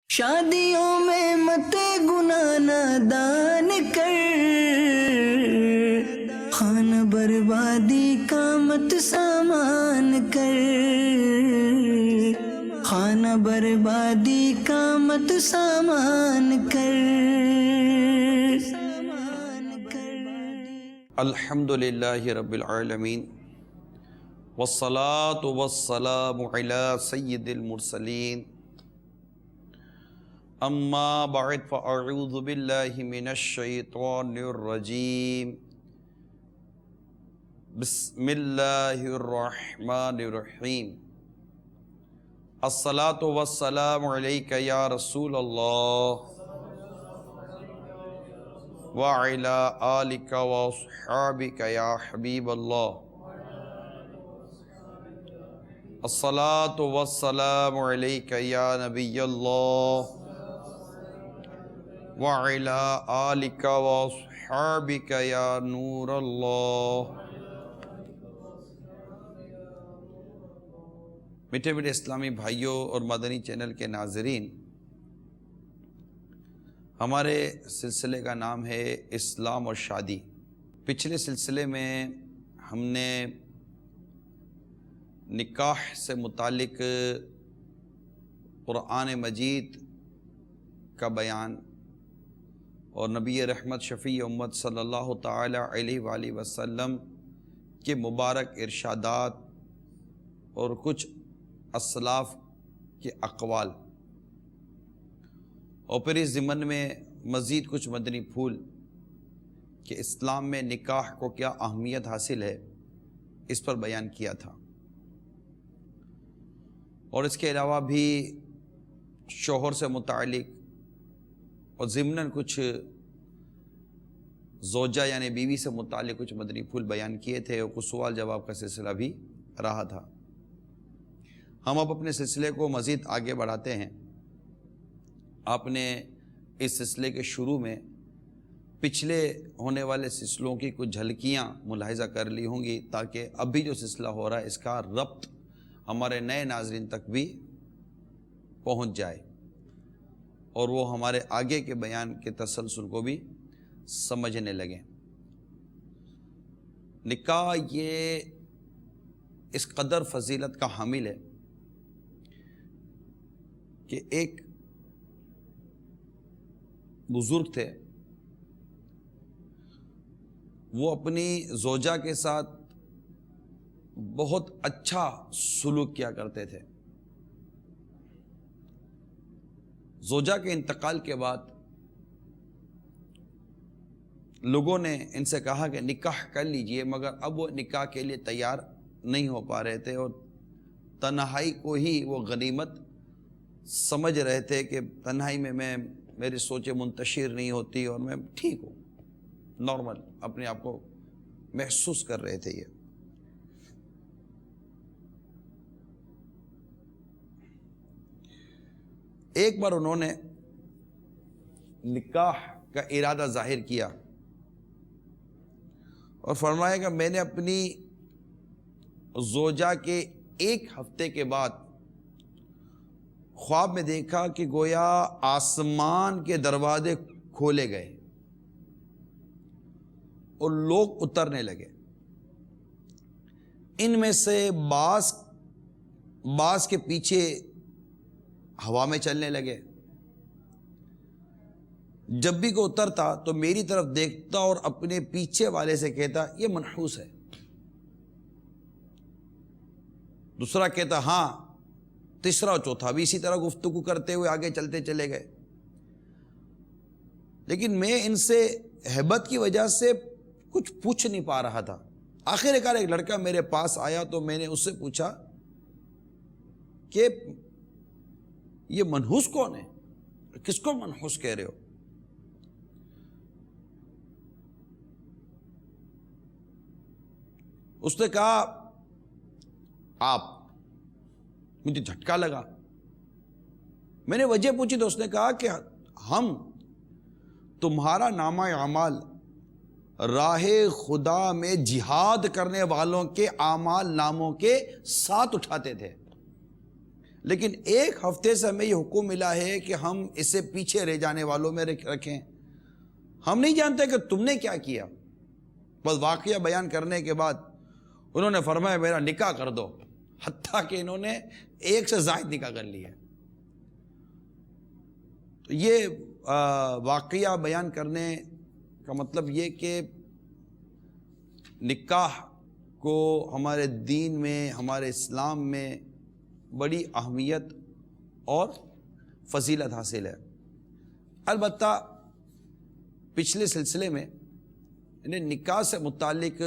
شادیوں میں مت گناہ نادان کر، خانہ بربادی کا مت سامان کر، خانہ بربادی کا مت سامان کر۔ الحمدللہ رب العالمین والصلاة والسلام علی سید المرسلین، اما بعد فاعوذ باللہ من الشیطان الرجیم، بسم اللہ الرحمن الرحیم۔ الصلاة والسلام علیک یا رسول اللہ وعلی آلک واصحابک یا حبیب اللہ۔ الصلاة والسلام علیک یا نبی اللہ وعلی آلک واصحابک یا نور اللہ۔ میٹھے میٹھے اسلامی بھائیوں اور مدنی چینل کے ناظرین، ہمارے سلسلے کا نام ہے اسلام اور شادی۔ پچھلے سلسلے میں ہم نے نکاح سے متعلق قرآن مجید کا بیان اور نبی رحمت شفیع امت صلی اللہ تعالی علیہ وآلہ وسلم کے مبارک ارشادات اور کچھ اسلاف کے اقوال، اور پھر اس ضمن میں مزید کچھ مدنی پھول کہ اسلام میں نکاح کو کیا اہمیت حاصل ہے، اس پر بیان کیا تھا۔ اور اس کے علاوہ بھی شوہر سے متعلق اور ضمناً کچھ زوجہ یعنی بیوی سے متعلق کچھ مدنی پھول بیان کیے تھے، اور کچھ سوال جواب کا سلسلہ بھی رہا تھا۔ ہم اب اپنے سلسلے کو مزید آگے بڑھاتے ہیں۔ آپ نے اس سلسلے کے شروع میں پچھلے ہونے والے سلسلوں کی کچھ جھلکیاں ملاحظہ کر لی ہوں گی، تاکہ اب بھی جو سلسلہ ہو رہا ہے اس کا ربط ہمارے نئے ناظرین تک بھی پہنچ جائے، اور وہ ہمارے آگے کے بیان کے تسلسل کو بھی سمجھنے لگیں۔ نکاح یہ اس قدر فضیلت کا حامل ہے کہ ایک بزرگ تھے، وہ اپنی زوجہ کے ساتھ بہت اچھا سلوک کیا کرتے تھے۔ زوجہ کے انتقال کے بعد لوگوں نے ان سے کہا کہ نکاح کر لیجئے، مگر اب وہ نکاح کے لیے تیار نہیں ہو پا رہے تھے، اور تنہائی کو ہی وہ غنیمت سمجھ رہے تھے کہ تنہائی میں میری سوچیں منتشر نہیں ہوتی اور میں ٹھیک ہوں، نارمل اپنے آپ کو محسوس کر رہے تھے۔ یہ ایک بار انہوں نے نکاح کا ارادہ ظاہر کیا اور فرمایا کہ میں نے اپنی زوجہ کے ایک ہفتے کے بعد خواب میں دیکھا کہ گویا آسمان کے دروازے کھولے گئے اور لوگ اترنے لگے۔ ان میں سے بعض کے پیچھے ہوا میں چلنے لگے۔ جب بھی کوئی اترتا تو میری طرف دیکھتا اور اپنے پیچھے والے سے کہتا یہ منحوس ہے۔ دوسرا کہتا ہاں، تیسرا اور چوتھا بھی اسی طرح گفتگو کرتے ہوئے آگے چلتے چلے گئے۔ لیکن میں ان سے ہیبت کی وجہ سے کچھ پوچھ نہیں پا رہا تھا۔ آخر کار ایک لڑکا میرے پاس آیا تو میں نے اس سے پوچھا کہ یہ منحوس کون ہے؟ کس کو منحوس کہہ رہے ہو؟ اس نے کہا آپ۔ مجھے جھٹکا لگا۔ میں نے وجہ پوچھی تو اس نے کہا کہ ہم تمہارا نامہ اعمال راہ خدا میں جہاد کرنے والوں کے اعمال ناموں کے ساتھ اٹھاتے تھے۔ لیکن ایک ہفتے سے ہمیں یہ حکم ملا ہے کہ ہم اسے پیچھے رہ جانے والوں میں رکھیں. ہم نہیں جانتے کہ تم نے کیا کیا. بس واقعہ بیان کرنے کے بعد انہوں نے فرمایا میرا نکاح کر دو، حتیٰ کہ انہوں نے ایک سے زائد نکاح کر لیا. تو یہ واقعہ بیان کرنے کا مطلب یہ کہ نکاح کو ہمارے دین میں، ہمارے اسلام میں بڑی اہمیت اور فضیلت حاصل ہے. البتہ پچھلے سلسلے میں نکاح سے متعلق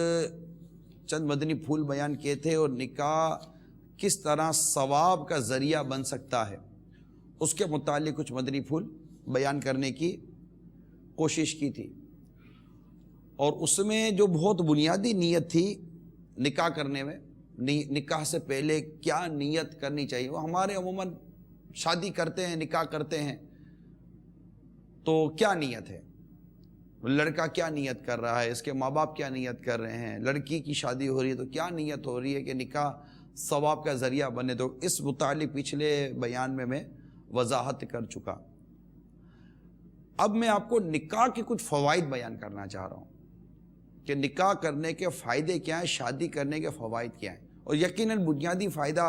چند مدنی پھول بیان کیے تھے، اور نکاح کس طرح ثواب کا ذریعہ بن سکتا ہے اس کے متعلق کچھ مدنی پھول بیان کرنے کی کوشش کی تھی. اور اس میں جو بہت بنیادی نیت تھی نکاح کرنے میں، نکاح سے پہلے کیا نیت کرنی چاہیے. وہ ہمارے عموماً شادی کرتے ہیں، نکاح کرتے ہیں، تو کیا نیت ہے، لڑکا کیا نیت کر رہا ہے، اس کے ماں باپ کیا نیت کر رہے ہیں، لڑکی کی شادی ہو رہی ہے تو کیا نیت ہو رہی ہے کہ نکاح ثواب کا ذریعہ بنے. تو اس متعلق پچھلے بیان میں وضاحت کر چکا. اب میں آپ کو نکاح کے کچھ فوائد بیان کرنا چاہ رہا ہوں کہ نکاح کرنے کے فائدے کیا ہیں، شادی کرنے کے فوائد کیا ہیں. اور یقیناً بنیادی فائدہ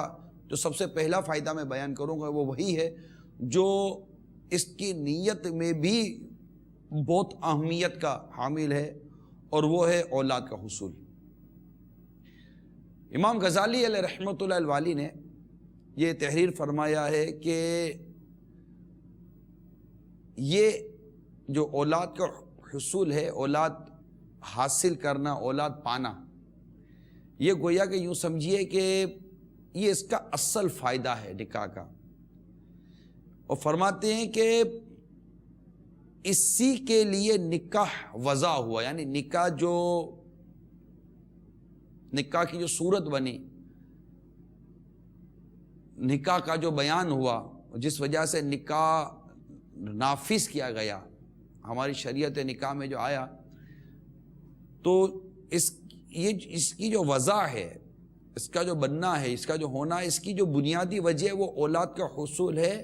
جو سب سے پہلا فائدہ میں بیان کروں گا وہ وہی ہے جو اس کی نیت میں بھی بہت اہمیت کا حامل ہے، اور وہ ہے اولاد کا حصول. امام غزالی علیہ رحمۃ اللہ الوالی نے یہ تحریر فرمایا ہے کہ یہ جو اولاد کا حصول ہے، اولاد حاصل کرنا، اولاد پانا، یہ گویا کہ یوں سمجھیے کہ یہ اس کا اصل فائدہ ہے نکاح کا. اور فرماتے ہیں کہ اسی کے لیے نکاح وضع ہوا، یعنی نکاح کی جو صورت بنی، نکاح کا جو بیان ہوا، جس وجہ سے نکاح نافذ کیا گیا، ہماری شریعت نکاح میں جو آیا، تو اس کی جو وضع ہے، اس کا جو بننا ہے، اس کا جو ہونا ہے، اس کی جو بنیادی وجہ وہ اولاد کا حصول ہے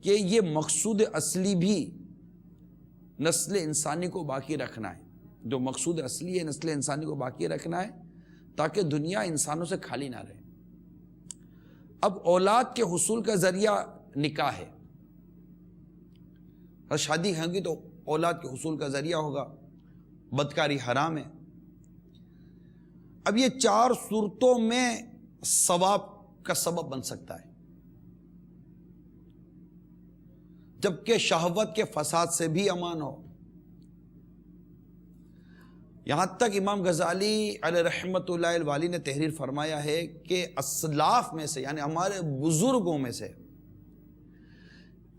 کہ یہ مقصود اصلی بھی نسل انسانی کو باقی رکھنا ہے. جو مقصود اصلی ہے نسل انسانی کو باقی رکھنا ہے تاکہ دنیا انسانوں سے خالی نہ رہے. اب اولاد کے حصول کا ذریعہ نکاح ہے. شادی ہوگی تو اولاد کے حصول کا ذریعہ ہوگا. بدکاری حرام ہے. اب یہ 4 صورتوں میں ثواب کا سبب بن سکتا ہے، جبکہ شہوت کے فساد سے بھی امان ہو. یہاں تک امام غزالی علیہ رحمۃ اللہ الوالی نے تحریر فرمایا ہے کہ اسلاف میں سے، یعنی ہمارے بزرگوں میں سے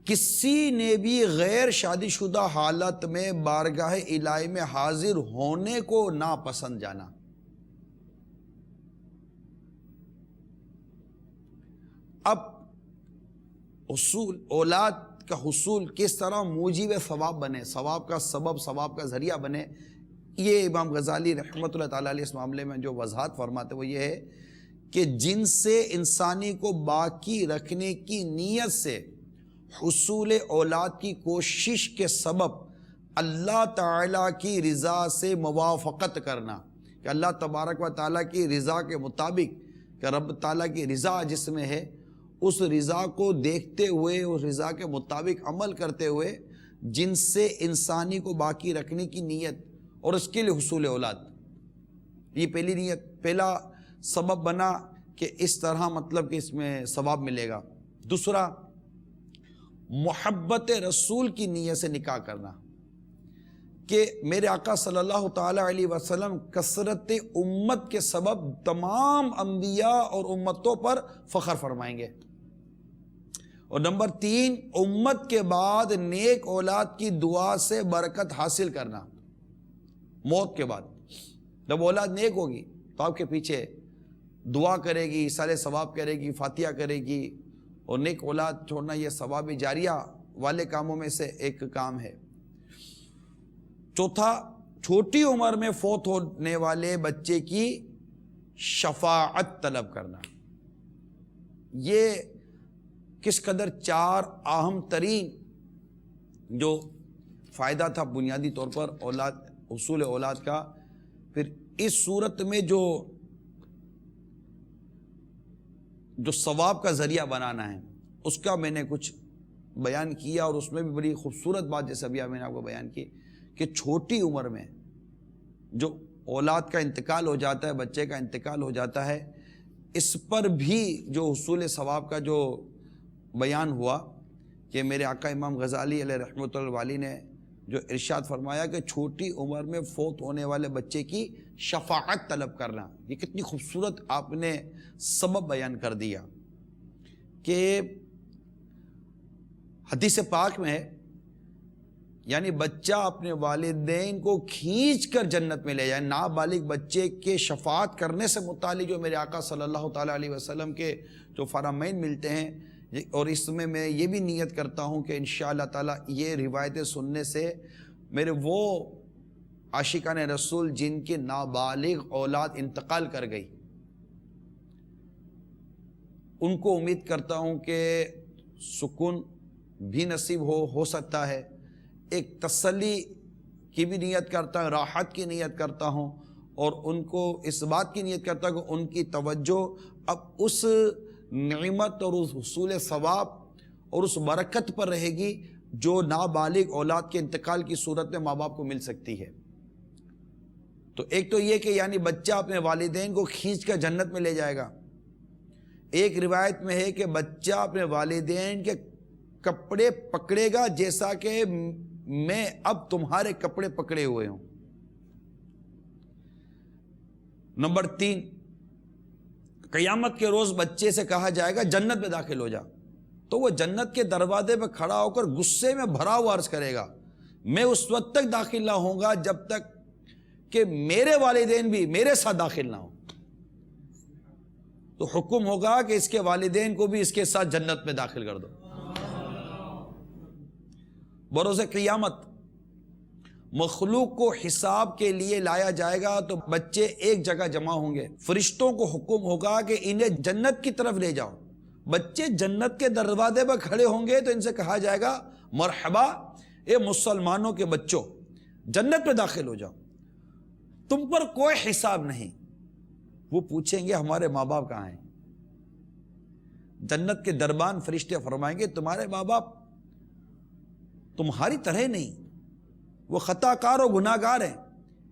کسی نے بھی غیر شادی شدہ حالت میں بارگاہ الہی میں حاضر ہونے کو ناپسند جانا. اب اولاد کا حصول کس طرح موجب ثواب بنے، ثواب کا سبب، ثواب کا ذریعہ بنے، یہ امام غزالی رحمۃ اللہ تعالیٰ علیہ اس معاملے میں جو وضاحت فرماتے وہ یہ ہے کہ جن سے انسانی کو باقی رکھنے کی نیت سے حصول اولاد کی کوشش کے سبب اللہ تعالیٰ کی رضا سے موافقت کرنا، کہ اللہ تبارک و تعالیٰ کی رضا کے مطابق، کہ رب تعالیٰ کی رضا جس میں ہے اس رضا کو دیکھتے ہوئے، اس رضا کے مطابق عمل کرتے ہوئے جن سے انسانی کو باقی رکھنے کی نیت اور اس کے لیے حصول اولاد، یہ پہلی نیت، پہلا سبب بنا کہ اس طرح مطلب کہ اس میں ثواب ملے گا. دوسرا، محبت رسول کی نیت سے نکاح کرنا، کہ میرے آقا صلی اللہ تعالی علیہ وسلم کثرت امت کے سبب تمام انبیاء اور امتوں پر فخر فرمائیں گے. اور نمبر 3، امت کے بعد نیک اولاد کی دعا سے برکت حاصل کرنا. موت کے بعد جب اولاد نیک ہوگی تو آپ کے پیچھے دعا کرے گی، ایصال ثواب کرے گی، فاتحہ کرے گی، اور نیک اولاد چھوڑنا یہ ثواب جاریہ والے کاموں میں سے ایک کام ہے. چوتھا، چھوٹی عمر میں فوت ہونے والے بچے کی شفاعت طلب کرنا. یہ کس قدر چار اہم ترین جو فائدہ تھا بنیادی طور پر اولاد، حصول اولاد کا. پھر اس صورت میں جو ثواب کا ذریعہ بنانا ہے اس کا میں نے کچھ بیان کیا، اور اس میں بھی بڑی خوبصورت بات جیسے ابھی میں نے آپ کو بیان کی کہ چھوٹی عمر میں جو اولاد کا انتقال ہو جاتا ہے، بچے کا انتقال ہو جاتا ہے، اس پر بھی جو حصول ثواب کا جو بیان ہوا کہ میرے آقا امام غزالی علیہ رحمۃ اللہ علیہ نے جو ارشاد فرمایا کہ چھوٹی عمر میں فوت ہونے والے بچے کی شفاعت طلب کرنا، یہ کتنی خوبصورت آپ نے سبب بیان کر دیا کہ حدیث پاک میں ہے یعنی بچہ اپنے والدین کو کھینچ کر جنت میں لے جائے. نابالغ بچے کے شفاعت کرنے سے متعلق جو میرے آقا صلی اللہ تعالیٰ علیہ وسلم کے جو فرامین ملتے ہیں، اور اس میں یہ بھی نیت کرتا ہوں کہ انشاءاللہ تعالیٰ یہ روایتیں سننے سے میرے وہ عاشقان رسول جن کی نابالغ اولاد انتقال کر گئی، ان کو امید کرتا ہوں کہ سکون بھی نصیب ہو سکتا ہے. ایک تسلی کی بھی نیت کرتا ہوں، راحت کی نیت کرتا ہوں، اور ان کو اس بات کی نیت کرتا ہوں کہ ان کی توجہ اب اس نعمت اور اس حصول ثواب اور اس برکت پر رہے گی جو نابالغ اولاد کے انتقال کی صورت میں ماں باپ کو مل سکتی ہے. تو ایک تو یہ کہ یعنی بچہ اپنے والدین کو کھینچ کر جنت میں لے جائے گا. ایک روایت میں ہے کہ بچہ اپنے والدین کے کپڑے پکڑے گا جیسا کہ میں اب تمہارے کپڑے پکڑے ہوئے ہوں. نمبر 3، قیامت کے روز بچے سے کہا جائے گا جنت میں داخل ہو جا، تو وہ جنت کے دروازے پہ کھڑا ہو کر غصے میں بھرا ہوا عرض کرے گا میں اس وقت تک داخل نہ ہوں گا جب تک کہ میرے والدین بھی میرے ساتھ داخل نہ ہوں. تو حکم ہوگا کہ اس کے والدین کو بھی اس کے ساتھ جنت میں داخل کر دو. بروز قیامت مخلوق کو حساب کے لیے لایا جائے گا تو بچے ایک جگہ جمع ہوں گے. فرشتوں کو حکم ہوگا کہ انہیں جنت کی طرف لے جاؤ. بچے جنت کے دروازے پر کھڑے ہوں گے تو ان سے کہا جائے گا مرحبا اے مسلمانوں کے بچوں، جنت میں داخل ہو جاؤ، تم پر کوئی حساب نہیں. وہ پوچھیں گے ہمارے ماں باپ کہاں ہیں؟ جنت کے دربان فرشتے فرمائیں گے تمہارے ماں باپ تمہاری طرح نہیں، وہ خطا کار و گناہ گار ہیں،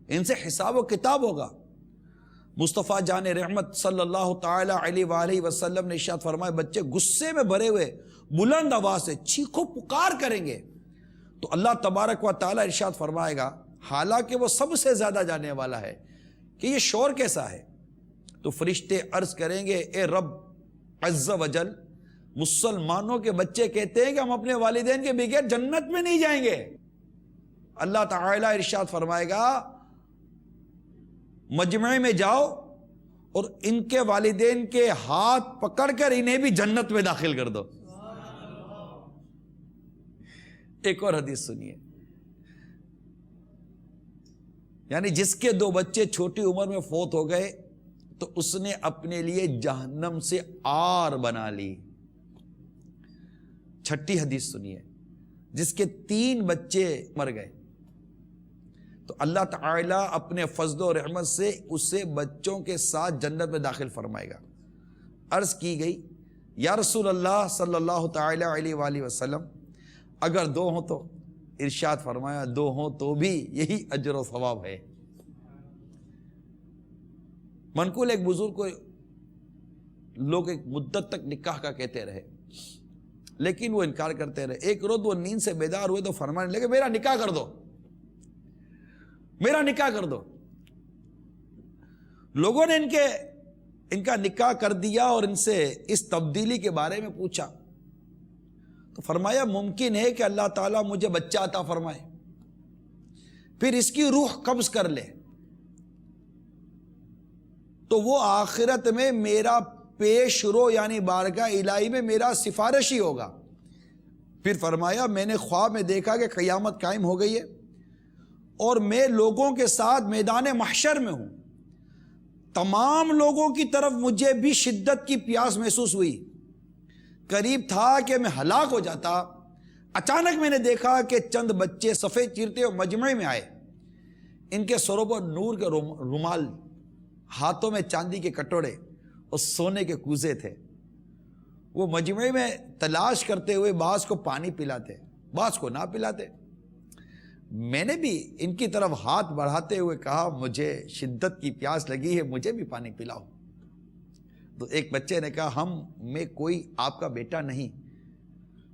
ان سے حساب و کتاب ہوگا. مصطفیٰ جان رحمت صلی اللہ تعالی علیہ وآلہ وسلم نے ارشاد فرمایا بچے غصے میں بھرے ہوئے بلند آواز سے چیخو پکار کریں گے تو اللہ تبارک و تعالی ارشاد فرمائے گا، حالانکہ وہ سب سے زیادہ جاننے والا ہے، کہ یہ شور کیسا ہے. تو فرشتے عرض کریں گے اے رب عز و جل، مسلمانوں کے بچے کہتے ہیں کہ ہم اپنے والدین کے بغیر جنت میں نہیں جائیں گے. اللہ تعالی ارشاد فرمائے گا مجمع میں جاؤ اور ان کے والدین کے ہاتھ پکڑ کر انہیں بھی جنت میں داخل کر دو. ایک اور حدیث سنیے، یعنی جس کے 2 بچے چھوٹی عمر میں فوت ہو گئے تو اس نے اپنے لیے جہنم سے آر بنا لی. 6ٹھی حدیث سنیے، جس کے 3 بچے مر گئے تو اللہ تعالیٰ اپنے فضل و رحمت سے اسے بچوں کے ساتھ جنت میں داخل فرمائے گا. عرض کی گئی یا رسول اللہ صلی اللہ تعالی علیہ وآلہ وسلم اگر 2 ہوں تو؟ ارشاد فرمایا 2 ہوں تو بھی یہی اجر و ثواب ہے. منقول ایک بزرگ کو لوگ ایک مدت تک نکاح کا کہتے رہے لیکن وہ انکار کرتے رہے. ایک روز وہ نیند سے بیدار ہوئے تو فرمانے لگے میرا نکاح کر دو، میرا نکاح کر دو. لوگوں نے ان کا نکاح کر دیا اور ان سے اس تبدیلی کے بارے میں پوچھا تو فرمایا ممکن ہے کہ اللہ تعالیٰ مجھے بچہ عطا فرمائے پھر اس کی روح قبض کر لے تو وہ آخرت میں میرا پیش رو یعنی بارگاہ الہی میں میرا سفارشی ہوگا. پھر فرمایا میں نے خواب میں دیکھا کہ قیامت قائم ہو گئی ہے اور میں لوگوں کے ساتھ میدان محشر میں ہوں. تمام لوگوں کی طرف مجھے بھی شدت کی پیاس محسوس ہوئی. قریب تھا کہ میں ہلاک ہو جاتا، اچانک میں نے دیکھا کہ چند بچے سفید چیرتے اور مجمع میں آئے، ان کے سروں پر نور کے رومال، ہاتھوں میں چاندی کے کٹورے اور سونے کے کوزے تھے۔ وہ مجمع میں تلاش کرتے ہوئے بعض کو پانی پلاتے، بعض کو نہ پلاتے۔ میں نے بھی ان کی طرف ہاتھ بڑھاتے ہوئے کہا مجھے شدت کی پیاس لگی ہے، مجھے بھی پانی پلاؤ۔ تو ایک بچے نے کہا ہم میں کوئی آپ کا بیٹا نہیں،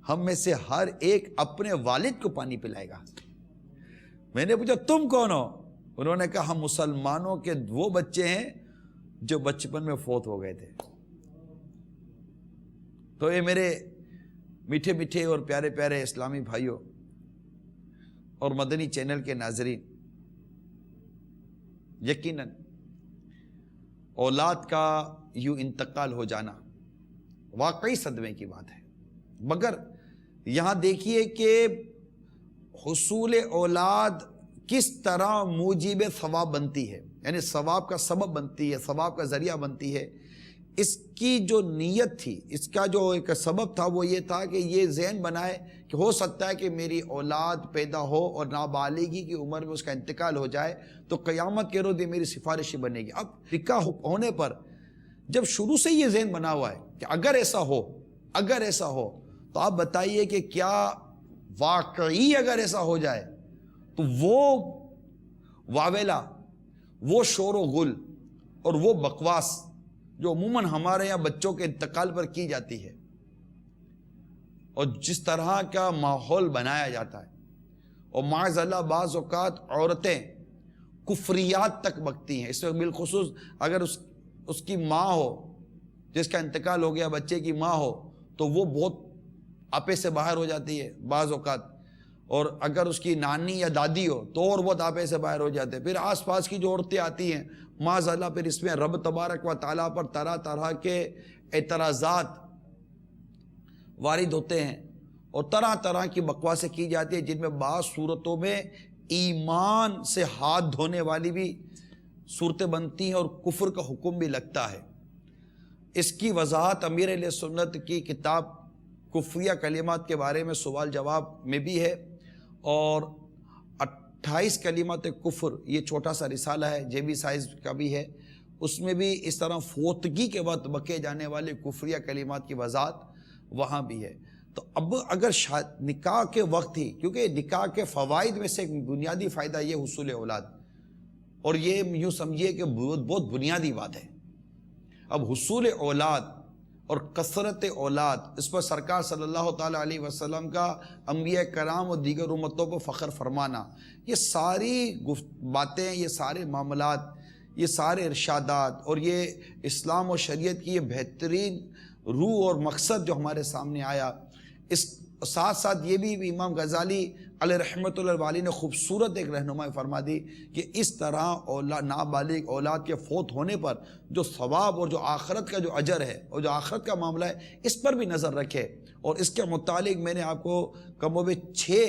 ہم میں سے ہر ایک اپنے والد کو پانی پلائے گا۔ میں نے پوچھا تم کون ہو؟ انہوں نے کہا ہم مسلمانوں کے وہ بچے ہیں جو بچپن میں فوت ہو گئے تھے۔ تو یہ میرے میٹھے میٹھے اور پیارے پیارے اسلامی بھائیوں اور مدنی چینل کے ناظرین، یقیناً اولاد کا یوں انتقال ہو جانا واقعی صدمے کی بات ہے، مگر یہاں دیکھیے کہ حصول اولاد کس طرح موجب ثواب بنتی ہے، یعنی ثواب کا سبب بنتی ہے، ثواب کا ذریعہ بنتی ہے۔ اس کی جو نیت تھی، اس کا جو ایک سبب تھا وہ یہ تھا کہ یہ ذہن بنائے کہ ہو سکتا ہے کہ میری اولاد پیدا ہو اور نابالغی کی عمر میں اس کا انتقال ہو جائے تو قیامت کے روز یہ میری سفارشی بنے گی۔ اب نکاح ہونے پر جب شروع سے یہ ذہن بنا ہوا ہے کہ اگر ایسا ہو تو آپ بتائیے کہ کیا واقعی اگر ایسا ہو جائے تو وہ واویلا، وہ شور و غل اور وہ بکواس جو عموماً ہمارے یہاں بچوں کے انتقال پر کی جاتی ہے اور جس طرح کا ماحول بنایا جاتا ہے، اور معاذ اللہ بعض اوقات عورتیں کفریات تک بکتی ہیں، اس میں بالخصوص اگر اس کی ماں ہو، جس کا انتقال ہو گیا، بچے کی ماں ہو، تو وہ بہت آپے سے باہر ہو جاتی ہے بعض اوقات، اور اگر اس کی نانی یا دادی ہو تو اور بہت آپے سے باہر ہو جاتے ہیں۔ پھر آس پاس کی جو عورتیں آتی ہیں معاذ اللہ، پھر اس میں رب تبارک و تعالیٰ پر طرح طرح کے اعتراضات وارد ہوتے ہیں اور طرح طرح کی بکواسیں کی جاتی ہیں، جن میں بعض صورتوں میں ایمان سے ہاتھ دھونے والی بھی صورتیں بنتی ہیں اور کفر کا حکم بھی لگتا ہے۔ اس کی وضاحت امیر اہل سنت کی کتاب کفریہ کلمات کے بارے میں سوال جواب میں بھی ہے، اور 28 کلمات کفر یہ چھوٹا سا رسالہ ہے، جیبی سائز کا بھی ہے، اس میں بھی اس طرح فوتگی کے وقت بکے جانے والے کفریہ کلمات کی وضاحت وہاں بھی ہے۔ تو اب اگر نکاح کے وقت ہی، کیونکہ نکاح کے فوائد میں سے ایک بنیادی فائدہ یہ حصول اولاد، اور یہ یوں سمجھیے کہ بہت بنیادی بات ہے۔ اب حصول اولاد اور کثرت اولاد، اس پر سرکار صلی اللہ تعالیٰ علیہ وسلم کا انبیاء کرام اور دیگر امتوں کو فخر فرمانا، یہ ساری باتیں، یہ سارے معاملات، یہ سارے ارشادات اور یہ اسلام و شریعت کی یہ بہترین روح اور مقصد جو ہمارے سامنے آیا، اس ساتھ ساتھ یہ بھی امام غزالی علیہ رحمۃ اللہ علیہ نے خوبصورت ایک رہنمائی فرما دی کہ اس طرح نابالغ اولاد کے فوت ہونے پر جو ثواب اور جو آخرت کا جو اجر ہے اور جو آخرت کا معاملہ ہے، اس پر بھی نظر رکھے۔ اور اس کے متعلق میں نے آپ کو کم و بیش 6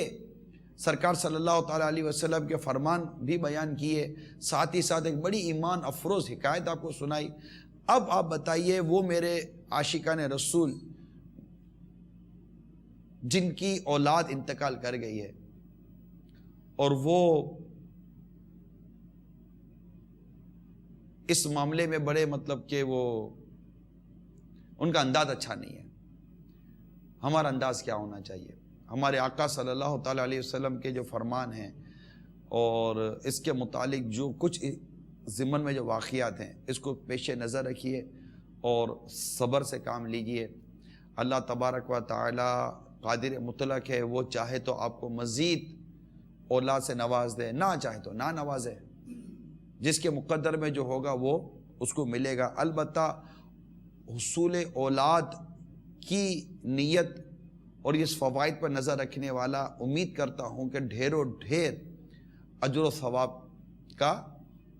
سرکار صلی اللہ تعالیٰ علیہ وسلم کے فرمان بھی بیان کیے، ساتھ ہی ساتھ ایک بڑی ایمان افروز حکایت آپ کو سنائی۔ اب آپ بتائیے وہ میرے عاشقان رسول جن کی اولاد انتقال کر گئی ہے اور وہ اس معاملے میں بڑے کہ وہ ان کا انداز اچھا نہیں ہے، ہمارا انداز کیا ہونا چاہیے؟ ہمارے آقا صلی اللہ تعالیٰ علیہ وسلم کے جو فرمان ہیں اور اس کے متعلق جو کچھ ضمن میں جو واقعات ہیں، اس کو پیش نظر رکھیے اور صبر سے کام لیجئے۔ اللہ تبارک و تعالیٰ قادر مطلق ہے، وہ چاہے تو آپ کو مزید اولاد سے نواز دے، نہ چاہے تو نہ نوازے، جس کے مقدر میں جو ہوگا وہ اس کو ملے گا۔ البتہ حصول اولاد کی نیت اور اس فوائد پر نظر رکھنے والا امید کرتا ہوں کہ ڈھیروں ڈھیر اجر و ثواب کا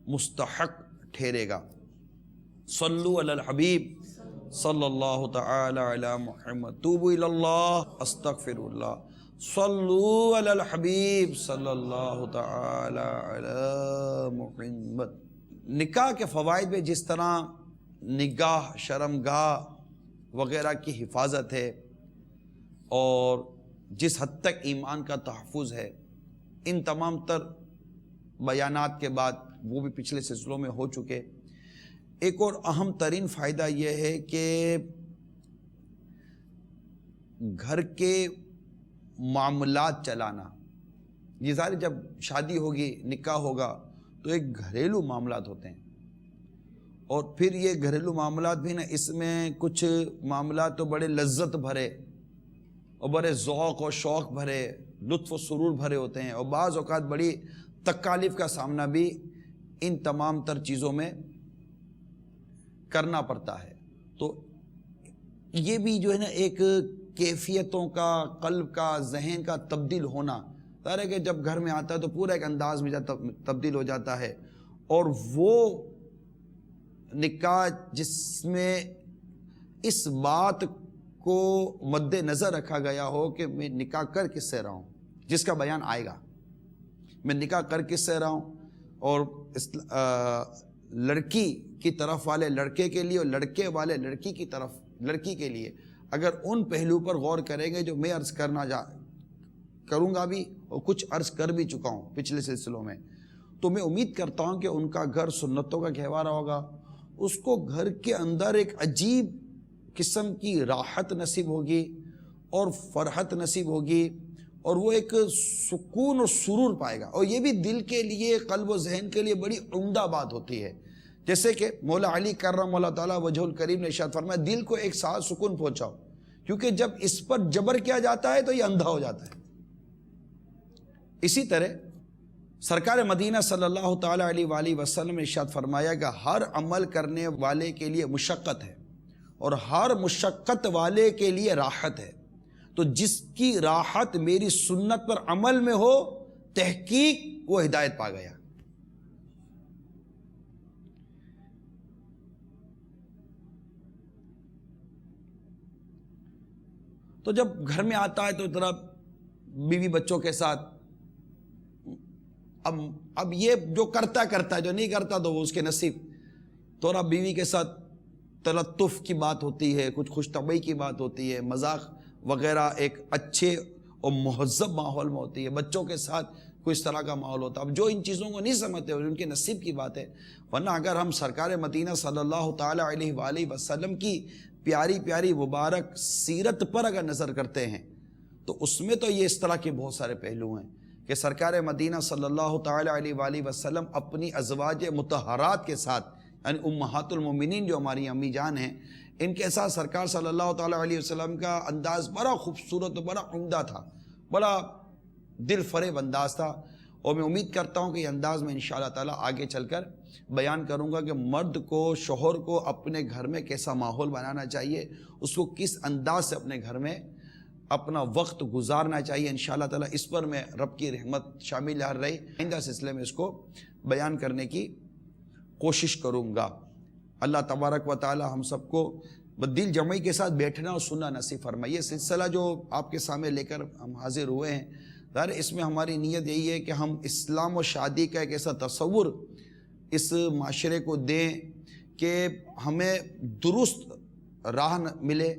مستحق ٹھہرے گا۔ صلو علی الحبیب صلی اللہ تعالی علی محمد، توبوا الی اللہ استغفر اللہ، صلو علی الحبیب صلی اللہ تعالی علی محمد۔ نکاح کے فوائد میں جس طرح نگاہ، شرمگاہ وغیرہ کی حفاظت ہے اور جس حد تک ایمان کا تحفظ ہے، ان تمام تر بیانات کے بعد وہ بھی پچھلے سلسلوں میں ہو چکے۔ ایک اور اہم ترین فائدہ یہ ہے کہ گھر کے معاملات چلانا، یہ سارے جب شادی ہوگی، نکاح ہوگا تو ایک گھریلو معاملات ہوتے ہیں، اور پھر یہ گھریلو معاملات بھی نا، اس میں کچھ معاملات تو بڑے لذت بھرے اور بڑے ذوق اور شوق بھرے، لطف و سرور بھرے ہوتے ہیں، اور بعض اوقات بڑی تکالیف کا سامنا بھی ان تمام تر چیزوں میں کرنا پڑتا ہے۔ تو یہ بھی جو ہے نا ایک کیفیتوں کا، قلب کا، ذہن کا تبدیل ہونا، ظاہر ہے کہ جب گھر میں آتا ہے تو پورا ایک انداز میں تبدیل ہو جاتا ہے، اور وہ نکاح جس میں اس بات کو مد نظر رکھا گیا ہو کہ میں نکاح کر کس سے رہا ہوں، جس کا بیان آئے گا، میں نکاح کر کس سے رہا ہوں، اور لڑکی کی طرف والے لڑکے کے لیے اور لڑکے والے لڑکی کی طرف لڑکی کے لیے اگر ان پہلو پر غور کریں گے جو میں عرض کروں گا بھی اور کچھ عرض کر بھی چکا ہوں پچھلے سلسلوں میں، تو میں امید کرتا ہوں کہ ان کا گھر سنتوں کا گہوارہ ہوگا، اس کو گھر کے اندر ایک عجیب قسم کی راحت نصیب ہوگی اور فرحت نصیب ہوگی، اور وہ ایک سکون اور سرور پائے گا، اور یہ بھی دل کے لیے، قلب و ذہن کے لیے بڑی عمدہ بات ہوتی ہے۔ جیسے کہ مولا علی کرم اللہ تعالیٰ وجہ الکریم نے ارشاد فرمایا، دل کو ایک ساتھ سکون پہنچاؤ، کیونکہ جب اس پر جبر کیا جاتا ہے تو یہ اندھا ہو جاتا ہے۔ اسی طرح سرکار مدینہ صلی اللہ تعالیٰ علیہ وآلہ وسلم نے ارشاد فرمایا کہ ہر عمل کرنے والے کے لیے مشقت ہے اور ہر مشقت والے کے لیے راحت ہے، تو جس کی راحت میری سنت پر عمل میں ہو، تحقیق وہ ہدایت پا گیا۔ تو جب گھر میں آتا ہے تو ذرا بیوی بچوں کے ساتھ، اب یہ جو کرتا ہے، جو نہیں کرتا تو وہ اس کے نصیب، تھوڑا بیوی کے ساتھ تلطف کی بات ہوتی ہے، کچھ خوش طبعی کی بات ہوتی ہے، مذاق وغیرہ ایک اچھے اور مہذب ماحول میں ہوتی ہے، بچوں کے ساتھ کوئی اس طرح کا ماحول ہوتا ہے۔ اب جو ان چیزوں کو نہیں سمجھتے ان کے نصیب کی بات ہے، ورنہ اگر ہم سرکار مدینہ صلی اللہ تعالیٰ علیہ وآلہ وسلم کی پیاری پیاری مبارک سیرت پر اگر نظر کرتے ہیں تو اس میں تو یہ اس طرح کے بہت سارے پہلو ہیں کہ سرکار مدینہ صلی اللہ تعالیٰ علیہ وآلہ وسلم اپنی ازواج مطہرات کے ساتھ، یعنی امہات المومنین جو ہماری امی جان ہیں، ان کے ساتھ سرکار صلی اللہ تعالیٰ علیہ وسلم کا انداز بڑا خوبصورت و بڑا عمدہ تھا، بڑا دل فریب انداز تھا، اور میں امید کرتا ہوں کہ یہ انداز میں انشاءاللہ تعالیٰ آگے چل کر بیان کروں گا کہ مرد کو، شوہر کو اپنے گھر میں کیسا ماحول بنانا چاہیے، اس کو کس انداز سے اپنے گھر میں اپنا وقت گزارنا چاہیے۔ انشاءاللہ تعالیٰ اس پر میں رب کی رحمت شامل رہی آئندہ سلسلے میں اس کو بیان کرنے کی کوشش کروں گا۔ اللہ تبارک و تعالیٰ ہم سب کو دل جمعی کے ساتھ بیٹھنا اور سننا نصیب فرمائے۔ یہ سلسلہ جو آپ کے سامنے لے کر ہم حاضر ہوئے ہیں، ظاہر اس میں ہماری نیت یہی ہے کہ ہم اسلام و شادی کا ایک ایسا تصور اس معاشرے کو دیں کہ ہمیں درست راہ ملے،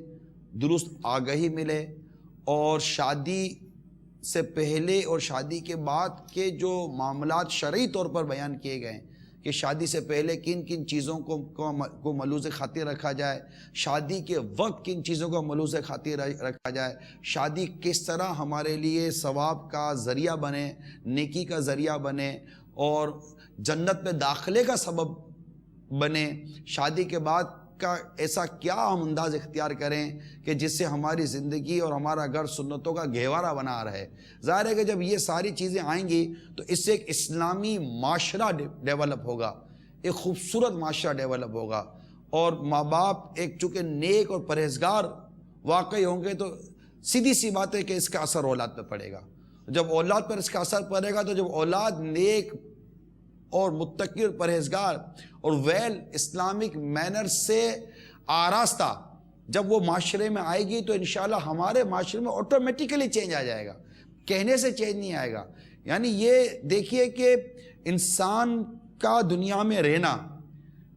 درست آگہی ملے، اور شادی سے پہلے اور شادی کے بعد کے جو معاملات شرعی طور پر بیان کیے گئے ہیں کہ شادی سے پہلے کن کن چیزوں کو ملوث خاطر رکھا جائے، شادی کے وقت کن چیزوں کو ملوث خاطر رکھا جائے، شادی کس طرح ہمارے لیے ثواب کا ذریعہ بنے، نیکی کا ذریعہ بنے اور جنت میں داخلے کا سبب بنے، شادی کے بعد کا ایسا کیا ہم انداز اختیار کریں کہ جس سے ہماری زندگی اور ہمارا گھر سنتوں کا گہوارہ بنا رہے۔ ظاہر ہے کہ جب یہ ساری چیزیں آئیں گی تو اس سے ایک اسلامی معاشرہ ڈیولپ ہوگا، ایک خوبصورت معاشرہ ڈیولپ ہوگا، اور ماں باپ ایک چونکہ نیک اور پرہیزگار واقعی ہوں گے تو سیدھی سی بات ہے کہ اس کا اثر اولاد پہ پڑے گا۔ جب اولاد پر اس کا اثر پڑے گا تو جب اولاد نیک اور متقی اور پرہیزگار اور ویل اسلامک مینر سے آراستہ جب وہ معاشرے میں آئے گی تو انشاءاللہ ہمارے معاشرے میں آٹومیٹیکلی چینج آ جائے گا، کہنے سے چینج نہیں آئے گا۔ یعنی یہ دیکھیے کہ انسان کا دنیا میں رہنا،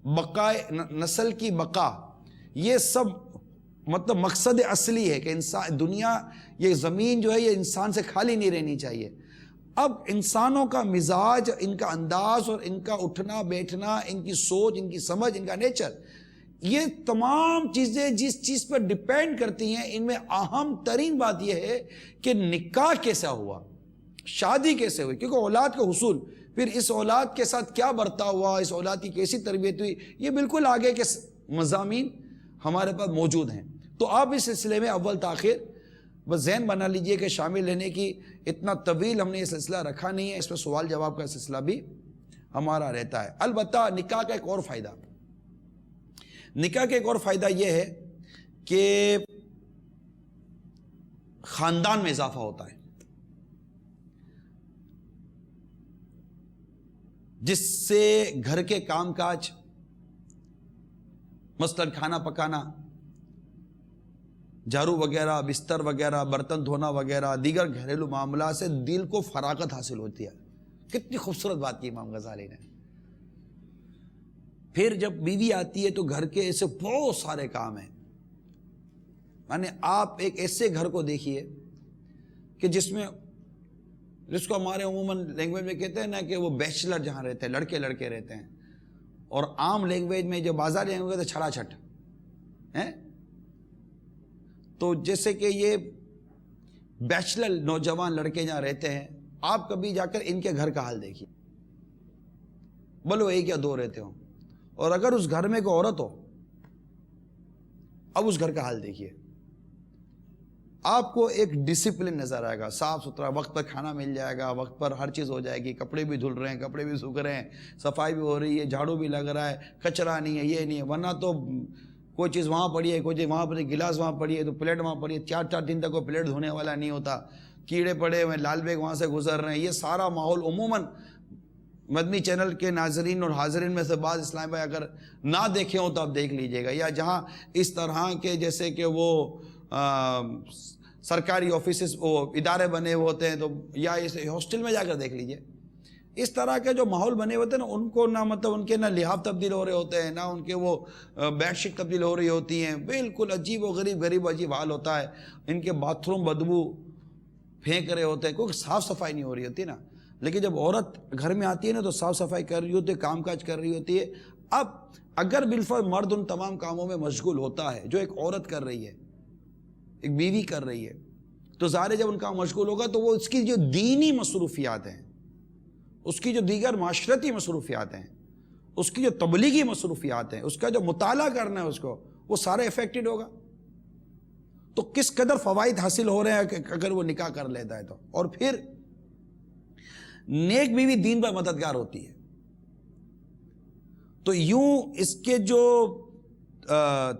بقائے نسل کی بقا، یہ سب مطلب مقصد اصلی ہے کہ انسان دنیا یہ زمین جو ہے یہ انسان سے خالی نہیں رہنی چاہیے. اب انسانوں کا مزاج، ان کا انداز اور ان کا اٹھنا بیٹھنا، ان کی سوچ، ان کی سمجھ، ان کا نیچر، یہ تمام چیزیں جس چیز پر ڈیپینڈ کرتی ہیں، ان میں اہم ترین بات یہ ہے کہ نکاح کیسا ہوا، شادی کیسے ہوئی. کیونکہ اولاد کا حصول، پھر اس اولاد کے ساتھ کیا برتا ہوا، اس اولاد کی کیسی تربیت ہوئی، یہ بالکل آگے کے مضامین ہمارے پاس موجود ہیں. تو آپ اس سلسلے میں اول تاخیر بس ذہن بنا لیجئے کہ شامل لینے کی اتنا طویل ہم نے یہ سلسلہ رکھا نہیں ہے، اس میں سوال جواب کا سلسلہ بھی ہمارا رہتا ہے. البتہ نکاح کا ایک اور فائدہ، نکاح کا ایک اور فائدہ یہ ہے کہ خاندان میں اضافہ ہوتا ہے، جس سے گھر کے کام کاج، مثلاً کھانا پکانا، جھاڑو وغیرہ، بستر وغیرہ، برتن دھونا وغیرہ، دیگر گھریلو معاملات سے دل کو فراغت حاصل ہوتی ہے. کتنی خوبصورت بات کی امام غزالی نے. پھر جب بیوی آتی ہے تو گھر کے ایسے بہت سارے کام ہیں. یعنی آپ ایک ایسے گھر کو دیکھیے کہ جس میں، جس کو ہمارے عموماً لینگویج میں کہتے ہیں نا کہ وہ بیچلر جہاں رہتے ہیں، لڑکے لڑکے رہتے ہیں، اور عام لینگویج میں جو بازار لینگویج ہے چھڑا چھٹ ہیں. تو جیسے کہ یہ بیچلر نوجوان لڑکے جہاں رہتے ہیں، آپ کبھی جا کر ان کے گھر کا حال دیکھیے، بولو ایک یا دو رہتے ہوں، اور اگر اس گھر میں کوئی عورت ہو، اب اس گھر کا حال دیکھیے. آپ کو ایک ڈسپلن نظر آئے گا، صاف ستھرا، وقت پر کھانا مل جائے گا، وقت پر ہر چیز ہو جائے گی، کپڑے بھی دھل رہے ہیں، کپڑے بھی سوکھ رہے ہیں، صفائی بھی ہو رہی ہے، جھاڑو بھی لگ رہا ہے، کچرا نہیں ہے، یہ نہیں ہے. ورنہ تو کوئی چیز وہاں پڑی ہے، کوئی چیز وہاں پڑی، گلاس وہاں پڑی ہے تو پلیٹ وہاں پڑی ہے، 4 دن تک کوئی پلیٹ دھونے والا نہیں ہوتا، کیڑے پڑے ہوئے، لال بیگ وہاں سے گزر رہے ہیں. یہ سارا ماحول عموماً مدنی چینل کے ناظرین اور حاضرین میں سے بعض اسلام بھائی اگر نہ دیکھے ہوں تو آپ دیکھ لیجئے گا، یا جہاں اس طرح کے جیسے کہ وہ سرکاری آفیسز، وہ ادارے بنے ہوئے ہوتے ہیں، تو یا اس ہاسٹل میں جا کر دیکھ لیجئے. اس طرح کے جو ماحول بنے ہوتے ہیں نا، ان کو نہ مطلب ان کے نہ لحاف تبدیل ہو رہے ہوتے ہیں، نہ ان کے وہ بیڈ شیٹ تبدیل ہو رہی ہوتی ہیں، بالکل عجیب و غریب عجیب حال ہوتا ہے. ان کے باتھ روم بدبو پھینک رہے ہوتے ہیں، کوئی صاف صفائی نہیں ہو رہی ہوتی نا. لیکن جب عورت گھر میں آتی ہے نا تو صاف صفائی کر رہی ہوتی ہے، کام کاج کر رہی ہوتی ہے. اب اگر بالفرض مرد ان تمام کاموں میں مشغول ہوتا ہے جو ایک عورت کر رہی ہے، ایک بیوی کر رہی ہے، تو ظاہر جب ان کا مشغول ہوگا تو وہ اس کی جو دینی مصروفیات ہیں، اس کی جو دیگر معاشرتی مصروفیات ہیں، اس کی جو تبلیغی مصروفیات ہیں، اس کا جو مطالعہ کرنا ہے اس کو، وہ سارے افیکٹڈ ہوگا. تو کس قدر فوائد حاصل ہو رہے ہیں اگر وہ نکاح کر لیتا ہے تو. اور پھر نیک بیوی دین پر مددگار ہوتی ہے. تو یوں اس کے جو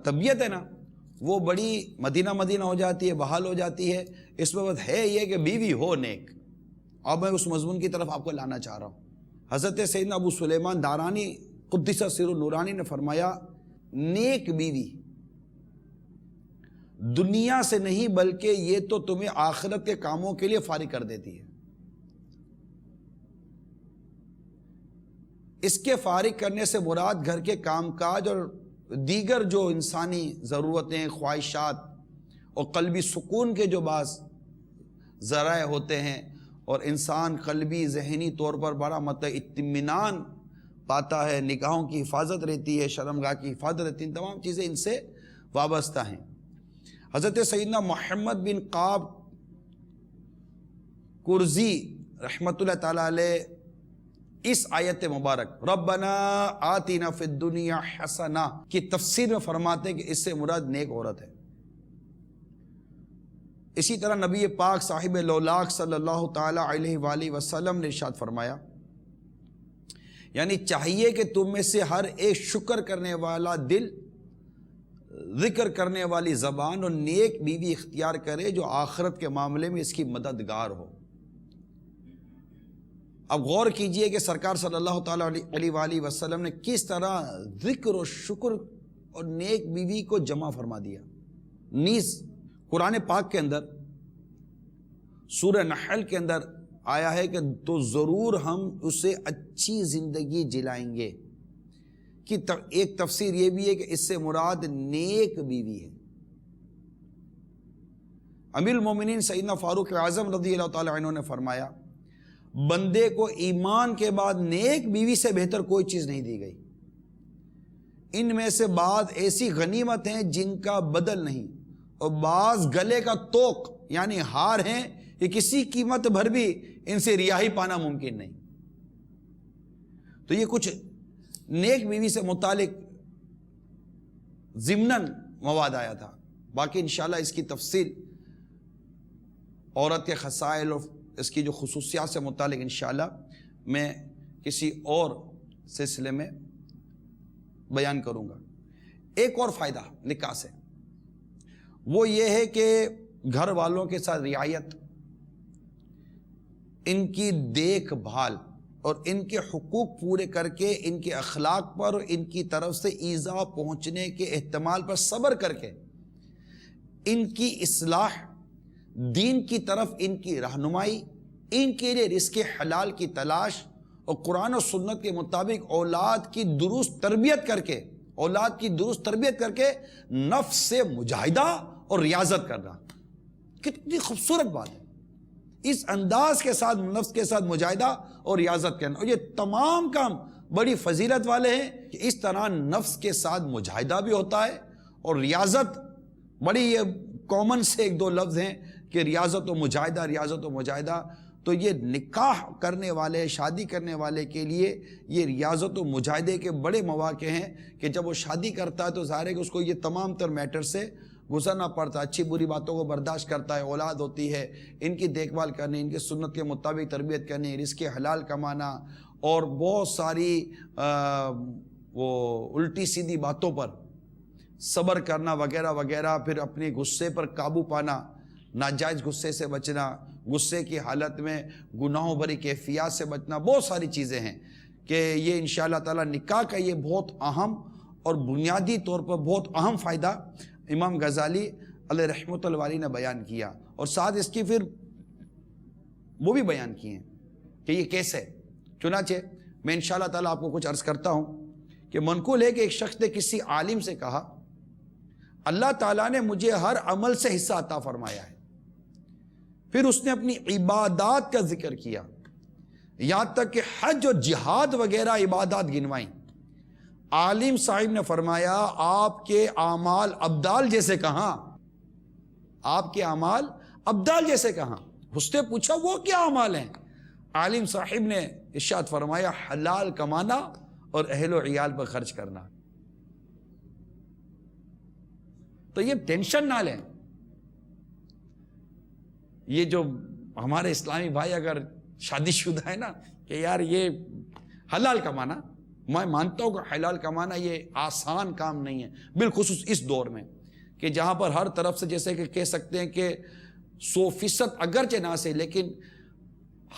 طبیعت ہے نا وہ بڑی مدینہ ہو جاتی ہے، بحال ہو جاتی ہے. اس میں بات ہے یہ کہ بیوی ہو نیک. اب میں اس مضمون کی طرف آپ کو لانا چاہ رہا ہوں. حضرت سیدنا ابو سلیمان دارانی قدس سر نورانی نے فرمایا، نیک بیوی دنیا سے نہیں بلکہ یہ تو تمہیں آخرت کے کاموں کے لیے فارغ کر دیتی ہے. اس کے فارغ کرنے سے مراد گھر کے کام کاج اور دیگر جو انسانی ضرورتیں، خواہشات اور قلبی سکون کے جو بعض ذرائع ہوتے ہیں، اور انسان قلبی ذہنی طور پر بڑا مطلب اطمینان پاتا ہے، نگاہوں کی حفاظت رہتی ہے، شرمگاہ کی حفاظت رہتی ہے، تمام چیزیں ان سے وابستہ ہیں. حضرت سیدنا محمد بن قاب کرزی رحمۃ اللہ تعالیٰ علیہ اس آیت مبارک ربنا آتنا فی الدنیا حسنہ کی تفسیر میں فرماتے ہیں کہ اس سے مراد نیک عورت ہے. اسی طرح نبی پاک صاحب لولاک صلی اللہ تعالی علیہ وآلہ وسلم نے ارشاد فرمایا، یعنی چاہیے کہ تم میں سے ہر ایک شکر کرنے والا دل، ذکر کرنے والی زبان اور نیک بیوی اختیار کرے جو آخرت کے معاملے میں اس کی مددگار ہو. اب غور کیجئے کہ سرکار صلی اللہ تعالی علیہ وآلہ وسلم نے کس طرح ذکر و شکر اور نیک بیوی کو جمع فرما دیا. نیز قرآن پاک کے اندر سورہ نحل کے اندر آیا ہے کہ تو ضرور ہم اسے اچھی زندگی جلائیں گے. کہ ایک تفسیر یہ بھی ہے کہ اس سے مراد نیک بیوی ہے. امیر المومنین سیدنا فاروق اعظم رضی اللہ تعالیٰ عنہ نے فرمایا بندے کو ایمان کے بعد نیک بیوی سے بہتر کوئی چیز نہیں دی گئی، ان میں سے بعض ایسی غنیمت ہیں جن کا بدل نہیں، اور بعض گلے کا توق یعنی ہار ہیں کہ کسی قیمت بھر بھی ان سے رہائی پانا ممکن نہیں۔ تو یہ کچھ نیک بیوی سے متعلق ضمناً مواد آیا تھا، باقی انشاءاللہ اس کی تفصیل عورت کے خصائل اور اس کی جو خصوصیات سے متعلق انشاءاللہ میں کسی اور سلسلے میں بیان کروں گا۔ ایک اور فائدہ نکاح سے وہ یہ ہے کہ گھر والوں کے ساتھ رعایت، ان کی دیکھ بھال اور ان کے حقوق پورے کر کے ان کے اخلاق پر اور ان کی طرف سے ایذا پہنچنے کے احتمال پر صبر کر کے ان کی اصلاح، دین کی طرف ان کی رہنمائی، ان کے لیے رزق حلال کی تلاش اور قرآن و سنت کے مطابق اولاد کی درست تربیت کر کے نفس سے مجاہدہ اور ریاضت کرنا۔ کتنی خوبصورت بات ہے، اس انداز کے ساتھ نفس کے ساتھ مجاہدہ اور ریاضت کرنا، اور یہ تمام کام بڑی فضیلت والے ہیں کہ اس طرح نفس کے ساتھ مجاہدہ بھی ہوتا ہے اور ریاضت، بڑی یہ کامن سے ایک دو لفظ ہیں کہ ریاضت و مجاہدہ، تو یہ نکاح کرنے والے، شادی کرنے والے کے لیے یہ ریاضت و مجاہدے کے بڑے مواقع ہیں کہ جب وہ شادی کرتا ہے تو ظاہر ہے کہ اس کو یہ تمام تر میٹر سے گزرنا پڑتا ہے، اچھی بری باتوں کو برداشت کرتا ہے، اولاد ہوتی ہے، ان کی دیکھ بھال کرنی، ان کی سنت کے مطابق تربیت کرنی، رزق حلال کمانا اور بہت ساری وہ الٹی سیدھی باتوں پر صبر کرنا وغیرہ وغیرہ، پھر اپنے غصے پر قابو پانا، ناجائز غصے سے بچنا، غصے کی حالت میں گناہوں بھری کیفیات سے بچنا، بہت ساری چیزیں ہیں کہ یہ انشاءاللہ تعالی نکاح کا یہ بہت اہم اور بنیادی طور پر بہت اہم فائدہ امام غزالی علیہ رحمۃ اللہ نے بیان کیا، اور ساتھ اس کی پھر وہ بھی بیان کیے ہیں کہ یہ کیسے۔ چنانچہ میں انشاءاللہ تعالی آپ کو کچھ عرض کرتا ہوں کہ منقول ہے کہ ایک شخص نے کسی عالم سے کہا اللہ تعالیٰ نے مجھے ہر عمل سے حصہ عطا فرمایا ہے، پھر اس نے اپنی عبادات کا ذکر کیا، یہاں تک کہ حج اور جہاد وغیرہ عبادات گنوائیں۔ عالم صاحب نے فرمایا آپ کے اعمال ابدال جیسے کہاں؟ آپ کے اعمال ابدال جیسے کہاں؟ اس نے پوچھا وہ کیا اعمال ہیں؟ عالم صاحب نے ارشاد فرمایا حلال کمانا اور اہل و عیال پر خرچ کرنا۔ تو یہ ٹینشن نہ لیں، یہ جو ہمارے اسلامی بھائی اگر شادی شدہ ہے نا کہ یار یہ حلال کمانا، میں مانتا ہوں کہ حلال کمانا یہ آسان کام نہیں ہے، بالخصوص اس دور میں کہ جہاں پر ہر طرف سے جیسے کہ کہہ سکتے ہیں کہ 100% اگرچہ نہ سے لیکن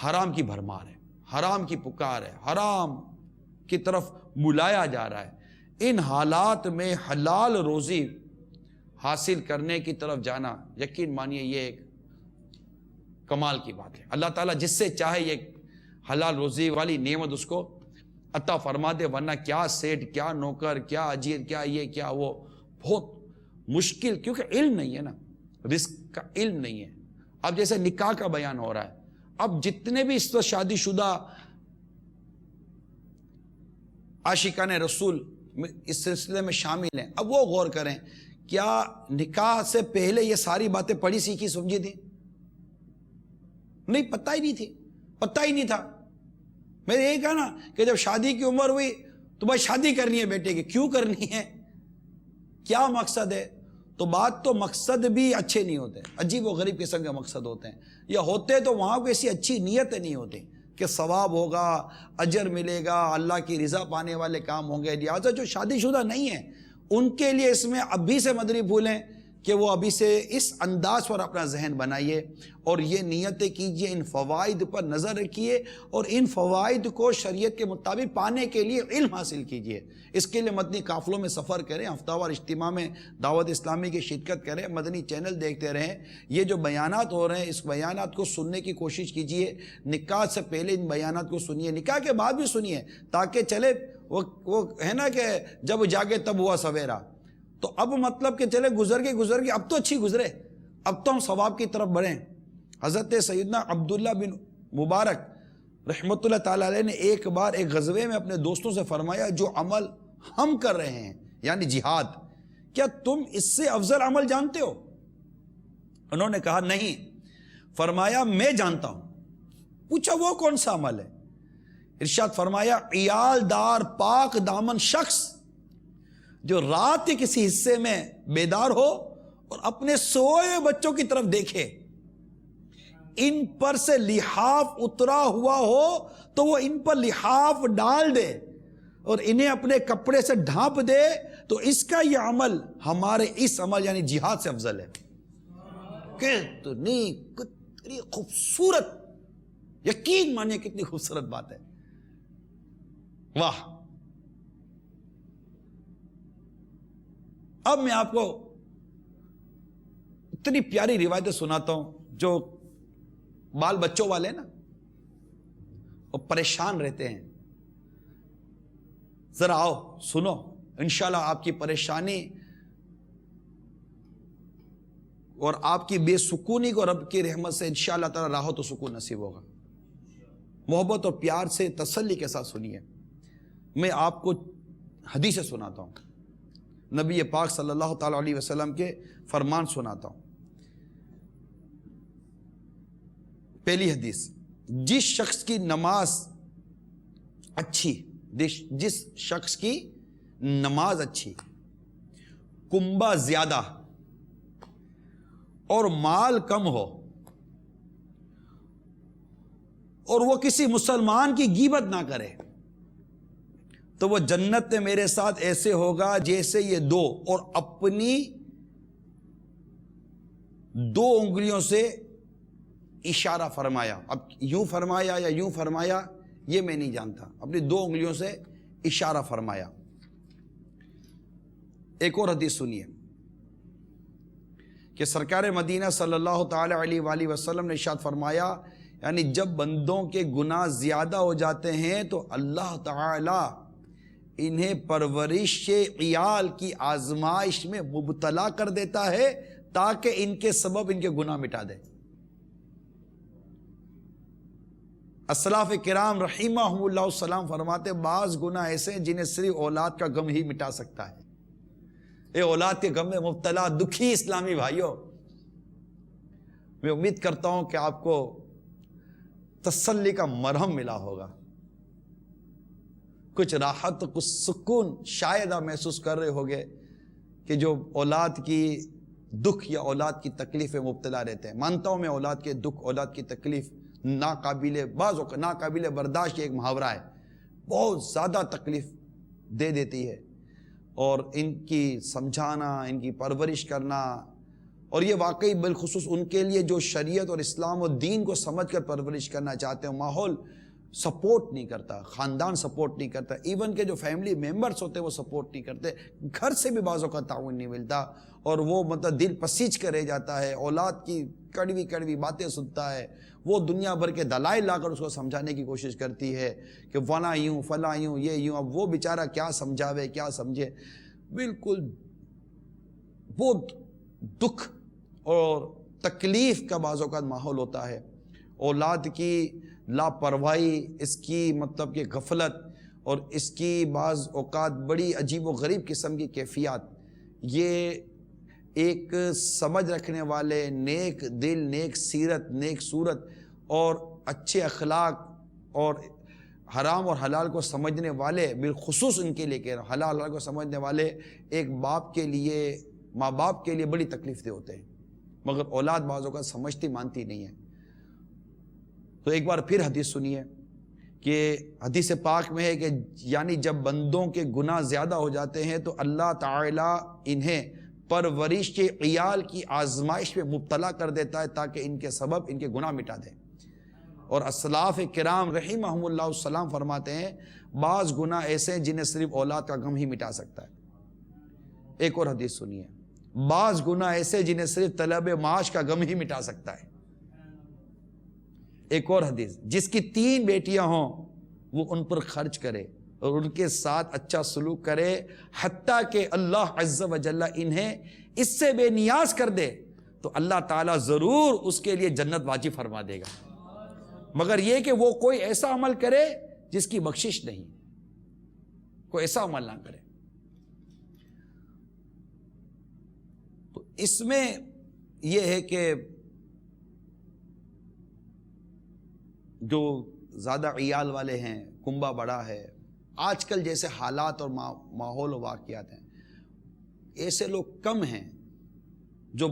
حرام کی بھرمار ہے، حرام کی پکار ہے، حرام کی طرف بلایا جا رہا ہے۔ ان حالات میں حلال روزی حاصل کرنے کی طرف جانا یقین مانیے یہ ایک کمال کی بات ہے۔ اللہ تعالیٰ جس سے چاہے یہ حلال روزی والی نعمت اس کو عطا فرما دے، ورنہ کیا سیٹ، کیا نوکر، کیا اجیر، کیا یہ کیا وہ، بہت مشکل، کیونکہ علم نہیں ہے نا، رزق کا علم نہیں ہے۔ اب جیسے نکاح کا بیان ہو رہا ہے، اب جتنے بھی اس وقت شادی شدہ عاشقان رسول اس سلسلے میں شامل ہیں، اب وہ غور کریں کیا نکاح سے پہلے یہ ساری باتیں پڑھی سیکھی سمجھی تھی؟ نہیں، پتہ ہی نہیں تھی، پتہ ہی نہیں تھا۔ میں نے یہ کہا نا کہ جب شادی کی عمر ہوئی تو بھائی شادی کرنی ہے بیٹے کی، کیوں کرنی ہے، کیا مقصد ہے؟ تو بات تو مقصد بھی اچھے نہیں ہوتے، عجیب و غریب قسم کے مقصد ہوتے ہیں، یا ہوتے تو وہاں کوئی ایسی اچھی نیتیں نہیں ہوتی کہ ثواب ہوگا، اجر ملے گا، اللہ کی رضا پانے والے کام ہوں گے۔ لہٰذا جو شادی شدہ نہیں ہیں ان کے لیے اس میں ابھی سے مدری پھولیں کہ وہ ابھی سے اس انداز پر اپنا ذہن بنائیے اور یہ نیتیں کیجئے، ان فوائد پر نظر رکھیے اور ان فوائد کو شریعت کے مطابق پانے کے لیے علم حاصل کیجئے۔ اس کے لیے مدنی قافلوں میں سفر کریں، ہفتہ وار اجتماع میں دعوت اسلامی کی شرکت کریں، مدنی چینل دیکھتے رہیں، یہ جو بیانات ہو رہے ہیں اس بیانات کو سننے کی کوشش کیجئے۔ نکاح سے پہلے ان بیانات کو سنیے، نکاح کے بعد بھی سنیے، تاکہ چلے وہ ہے نا کہ جب جاگے تب ہوا سویرا، تو اب مطلب کہ چلے گزر گئے اب تو اچھی گزرے، اب تو ہم ثواب کی طرف بڑھیں. حضرت سیدنا عبداللہ بن مبارک رحمت اللہ تعالیٰ علیہ نے ایک بار ایک غزوے میں اپنے دوستوں سے فرمایا جو عمل ہم کر رہے ہیں یعنی جہاد، کیا تم اس سے افضل عمل جانتے ہو؟ انہوں نے کہا نہیں. فرمایا میں جانتا ہوں. پوچھا وہ کون سا عمل ہے؟ ارشاد فرمایا عیال دار پاک دامن شخص جو رات کے کسی حصے میں بیدار ہو اور اپنے سوئے بچوں کی طرف دیکھے، ان پر سے لحاف اترا ہوا ہو تو وہ ان پر لحاف ڈال دے اور انہیں اپنے کپڑے سے ڈھانپ دے، تو اس کا یہ عمل ہمارے اس عمل یعنی جہاد سے افضل ہے. کتنی خوبصورت، یقین مانیے کتنی خوبصورت بات ہے. واہ. اب میں آپ کو اتنی پیاری روایتیں سناتا ہوں جو بال بچوں والے نا وہ پریشان رہتے ہیں. ذرا آؤ سنو، انشاءاللہ آپ کی پریشانی اور آپ کی بے سکونی کو رب کی رحمت سے انشاءاللہ تعالی راحت و سکون نصیب ہوگا. محبت اور پیار سے تسلی کے ساتھ سنیے. میں آپ کو حدیث سناتا ہوں، نبی پاک صلی اللہ تعالی علیہ وسلم کے فرمان سناتا ہوں. پہلی حدیث، جس شخص کی نماز اچھی، جس شخص کی نماز اچھی، کنبہ زیادہ اور مال کم ہو اور وہ کسی مسلمان کی غیبت نہ کرے، تو وہ جنت میں میرے ساتھ ایسے ہوگا جیسے یہ دو، اور اپنی 2 انگلیوں سے اشارہ فرمایا. اب یوں فرمایا یا یوں فرمایا یہ میں نہیں جانتا، اپنی 2 انگلیوں سے اشارہ فرمایا. ایک اور حدیث سنیے کہ سرکار مدینہ صلی اللہ تعالی علیہ وآلہ وسلم نے ارشاد فرمایا، یعنی جب بندوں کے گناہ زیادہ ہو جاتے ہیں تو اللہ تعالی انہیں پرورش عیال کی آزمائش میں مبتلا کر دیتا ہے تاکہ ان کے سبب ان کے گناہ مٹا دے. اسلاف کرام رحمہم اللہ السلام فرماتے بعض گناہ ایسے ہیں جنہیں صرف اولاد کا غم ہی مٹا سکتا ہے. اے اولاد کے غم میں مبتلا دکھی اسلامی بھائیوں، میں امید کرتا ہوں کہ آپ کو تسلی کا مرہم ملا ہوگا، کچھ راحت کچھ سکون شاید آپ محسوس کر رہے ہوگے کہ جو اولاد کی دکھ یا اولاد کی تکلیف میں مبتلا رہتے ہیں. مانتا ہوں میں اولاد کے دکھ، اولاد کی تکلیف ناقابل برداشت ایک محاورہ ہے، بہت زیادہ تکلیف دے دیتی ہے، اور ان کی سمجھانا، ان کی پرورش کرنا، اور یہ واقعی بالخصوص ان کے لیے جو شریعت اور اسلام و دین کو سمجھ کر پرورش کرنا چاہتے ہیں، ماحول سپورٹ نہیں کرتا، خاندان سپورٹ نہیں کرتا، ایون کہ جو فیملی ممبرز ہوتے ہیں وہ سپورٹ نہیں کرتے، گھر سے بھی بعضوں کا تعاون نہیں ملتا، اور وہ مطلب دل پسیج کر رہ جاتا ہے، اولاد کی کڑوی کڑوی باتیں سنتا ہے، وہ دنیا بھر کے دلائل لا کر اس کو سمجھانے کی کوشش کرتی ہے کہ فلاں یوں فلاں یوں یہ یوں. اب وہ بیچارہ کیا سمجھاوے کیا سمجھے. بالکل بہت دکھ اور تکلیف کا بعض اوقات ماحول ہوتا ہے. اولاد کی لاپرواہی، اس کی مطلب کہ غفلت، اور اس کی بعض اوقات بڑی عجیب و غریب قسم کی کیفیات، یہ ایک سمجھ رکھنے والے، نیک دل، نیک سیرت، نیک صورت اور اچھے اخلاق اور حرام اور حلال کو سمجھنے والے، بالخصوص ان کے لیے کہہ رہا ہوں، حلال حلال کو سمجھنے والے ایک باپ کے لیے، ماں باپ کے لیے بڑی تکلیف دہ ہوتے ہیں، مگر اولاد بعض اوقات سمجھتی مانتی نہیں ہے. تو ایک بار پھر حدیث سنیے کہ حدیث پاک میں ہے کہ یعنی جب بندوں کے گناہ زیادہ ہو جاتے ہیں تو اللہ تعالیٰ انہیں پرورش کے عیال کی آزمائش میں مبتلا کر دیتا ہے تاکہ ان کے سبب ان کے گناہ مٹا دے. اور اسلاف کرام رحمہم اللہ السلام فرماتے ہیں بعض گناہ ایسے ہیں جنہیں صرف اولاد کا غم ہی مٹا سکتا ہے. ایک اور حدیث سنیے، بعض گناہ ایسے جنہیں صرف طلب معاش کا غم ہی مٹا سکتا ہے. ایک اور حدیث، جس کی 3 بیٹیاں ہوں وہ ان پر خرچ کرے اور ان کے ساتھ اچھا سلوک کرے حتیٰ کہ اللہ عز و جل انہیں اس سے بے نیاز کر دے تو اللہ تعالیٰ ضرور اس کے لیے جنت واجب فرما دے گا، مگر یہ کہ وہ کوئی ایسا عمل کرے جس کی بخشش نہیں، کوئی ایسا عمل نہ کرے۔ تو اس میں یہ ہے کہ جو زیادہ عیال والے ہیں، کنبہ بڑا ہے، آج کل جیسے حالات اور ماحول و واقعات ہیں، ایسے لوگ کم ہیں جو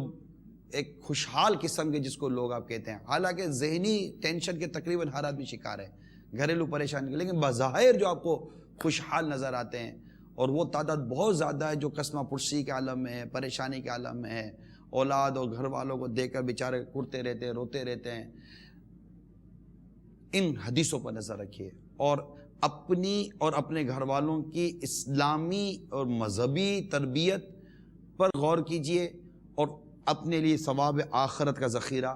ایک خوشحال قسم کے، جس کو لوگ آپ کہتے ہیں، حالانکہ ذہنی ٹینشن کے تقریباً ہر آدمی شکار ہے، گھریلو پریشانی کے، لیکن بظاہر جو آپ کو خوشحال نظر آتے ہیں، اور وہ تعداد بہت زیادہ ہے جو قسمہ پرسی کے عالم میں ہے، پریشانی کے عالم میں ہے، اولاد اور گھر والوں کو دیکھ کر بیچارے کرتے رہتے ہیں، روتے رہتے ہیں۔ ان حدیثوں پر نظر رکھیے اور اپنی اور اپنے گھر والوں کی اسلامی اور مذہبی تربیت پر غور کیجئے، اور اپنے لیے ثواب آخرت کا ذخیرہ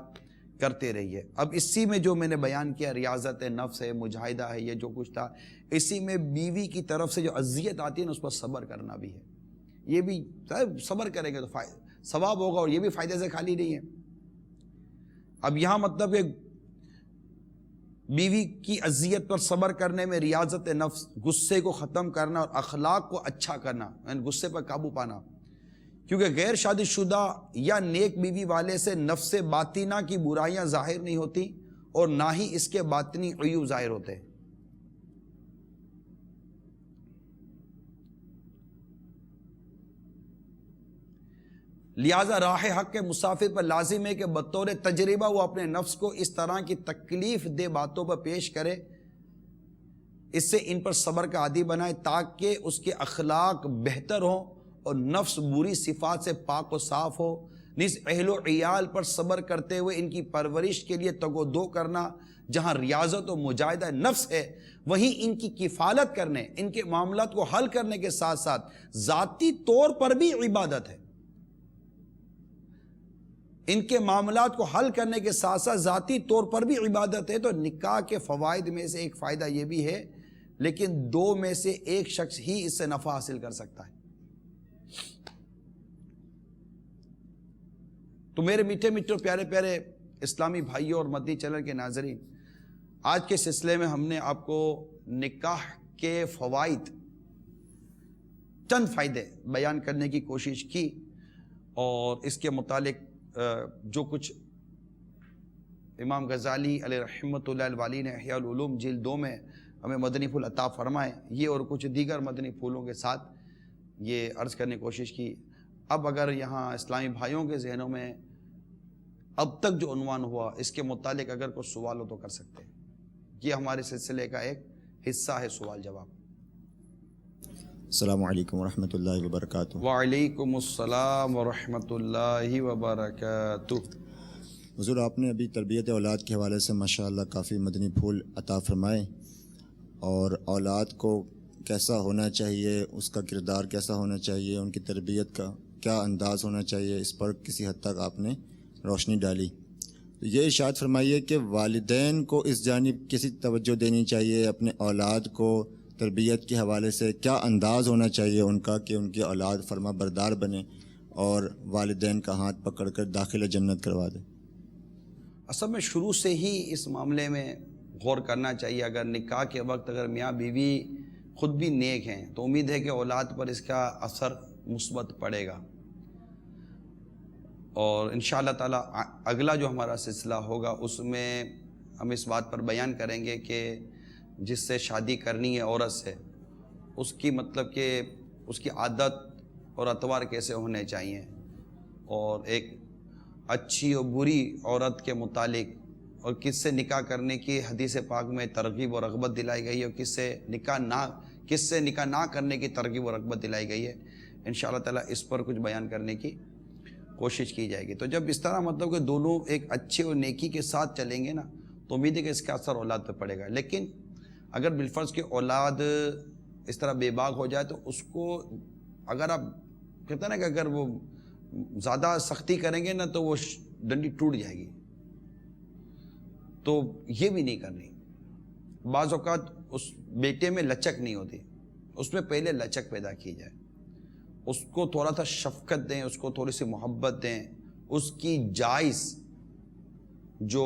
کرتے رہیے۔ اب اسی میں جو میں نے بیان کیا، ریاضت نفس ہے، مجاہدہ ہے، یہ جو کچھ تھا، اسی میں بیوی کی طرف سے جو اذیت آتی ہے نا، اس پر صبر کرنا بھی ہے۔ یہ بھی صبر کریں گے تو ثواب ہوگا، اور یہ بھی فائدے سے خالی نہیں ہے۔ اب یہاں مطلب کہ بیوی کی اذیت پر صبر کرنے میں ریاضت نفس، غصے کو ختم کرنا اور اخلاق کو اچھا کرنا، یعنی غصے پر قابو پانا، کیونکہ غیر شادی شدہ یا نیک بیوی والے سے نفس باطنہ کی برائیاں ظاہر نہیں ہوتی، اور نہ ہی اس کے باطنی عیوب ظاہر ہوتے۔ لہذا راہ حق کے مسافر پر لازم ہے کہ بطور تجربہ وہ اپنے نفس کو اس طرح کی تکلیف دہ باتوں پر پیش کرے، اس سے ان پر صبر کا عادی بنائے تاکہ اس کے اخلاق بہتر ہوں اور نفس بری صفات سے پاک و صاف ہو۔ نیز اہل و عیال پر صبر کرتے ہوئے ان کی پرورش کے لیے تگ و دو کرنا، جہاں ریاضت و مجاہدہ نفس ہے وہیں ان کی کفالت کرنے، ان کے معاملات کو حل کرنے کے ساتھ ساتھ ذاتی طور پر بھی عبادت ہے۔ ان کے معاملات کو حل کرنے کے ساتھ ساتھ ذاتی طور پر بھی عبادت ہے۔ تو نکاح کے فوائد میں سے ایک فائدہ یہ بھی ہے، لیکن دو میں سے ایک شخص ہی اس سے نفع حاصل کر سکتا ہے۔ تو میرے میٹھے میٹھے پیارے پیارے اسلامی بھائیوں اور مدنی چینل کے ناظرین، آج کے سلسلے میں ہم نے آپ کو نکاح کے فوائد، چند فائدے بیان کرنے کی کوشش کی، اور اس کے متعلق جو کچھ امام غزالی علیہ رحمۃ اللہ الوالی نے احیاء العلوم جلد 2 میں ہمیں مدنی پھول عطا فرمائے، یہ اور کچھ دیگر مدنی پھولوں کے ساتھ یہ عرض کرنے کی کوشش کی۔ اب اگر یہاں اسلامی بھائیوں کے ذہنوں میں اب تک جو عنوان ہوا، اس کے متعلق اگر کوئی سوال ہو تو کر سکتے ہیں۔ یہ ہمارے سلسلے کا ایک حصہ ہے، سوال جواب۔ السلام علیکم ورحمۃ اللہ وبرکاتہ۔ وعلیکم السلام ورحمۃ اللہ وبرکاتہ۔ حضور، آپ نے ابھی تربیت اولاد کے حوالے سے ماشاءاللہ کافی مدنی پھول عطا فرمائے، اور اولاد کو کیسا ہونا چاہیے، اس کا کردار کیسا ہونا چاہیے، ان کی تربیت کا کیا انداز ہونا چاہیے، اس پر کسی حد تک آپ نے روشنی ڈالی۔ یہ ارشاد فرمائیے کہ والدین کو اس جانب کسی توجہ دینی چاہیے، اپنے اولاد کو تربیت کے حوالے سے کیا انداز ہونا چاہیے ان کا کہ ان کی اولاد فرما بردار بنے اور والدین کا ہاتھ پکڑ کر داخل جنت کروا دے؟ اصل میں شروع سے ہی اس معاملے میں غور کرنا چاہیے۔ اگر نکاح کے وقت اگر میاں بیوی خود بھی نیک ہیں تو امید ہے کہ اولاد پر اس کا اثر مثبت پڑے گا، اور انشاءاللہ تعالی اگلا جو ہمارا سلسلہ ہوگا اس میں ہم اس بات پر بیان کریں گے کہ جس سے شادی کرنی ہے عورت سے، اس کی مطلب کہ اس کی عادت اور اطوار کیسے ہونے چاہیے، اور ایک اچھی اور بری عورت کے متعلق، اور کس سے نکاح کرنے کی حدیث پاک میں ترغیب اور رغبت دلائی گئی ہے، اور کس سے نکاح نہ کرنے کی ترغیب اور رغبت دلائی گئی ہے۔ انشاءاللہ تعالی اس پر کچھ بیان کرنے کی کوشش کی جائے گی۔ تو جب اس طرح مطلب کہ دونوں ایک اچھے اور نیکی کے ساتھ چلیں گے نا، تو امید ہے کہ اس کا اثر اولاد پہ پڑے گا۔ لیکن اگر بالفرض کہ اولاد اس طرح بے باک ہو جائے تو اس کو اگر آپ کہتے ہیں نا کہ اگر وہ زیادہ سختی کریں گے نا تو وہ ڈنڈی ٹوٹ جائے گی، تو یہ بھی نہیں کرنی۔ بعض اوقات اس بیٹے میں لچک نہیں ہوتی، اس میں پہلے لچک پیدا کی جائے، اس کو تھوڑا سا شفقت دیں، اس کو تھوڑی سی محبت دیں، اس کی جائز جو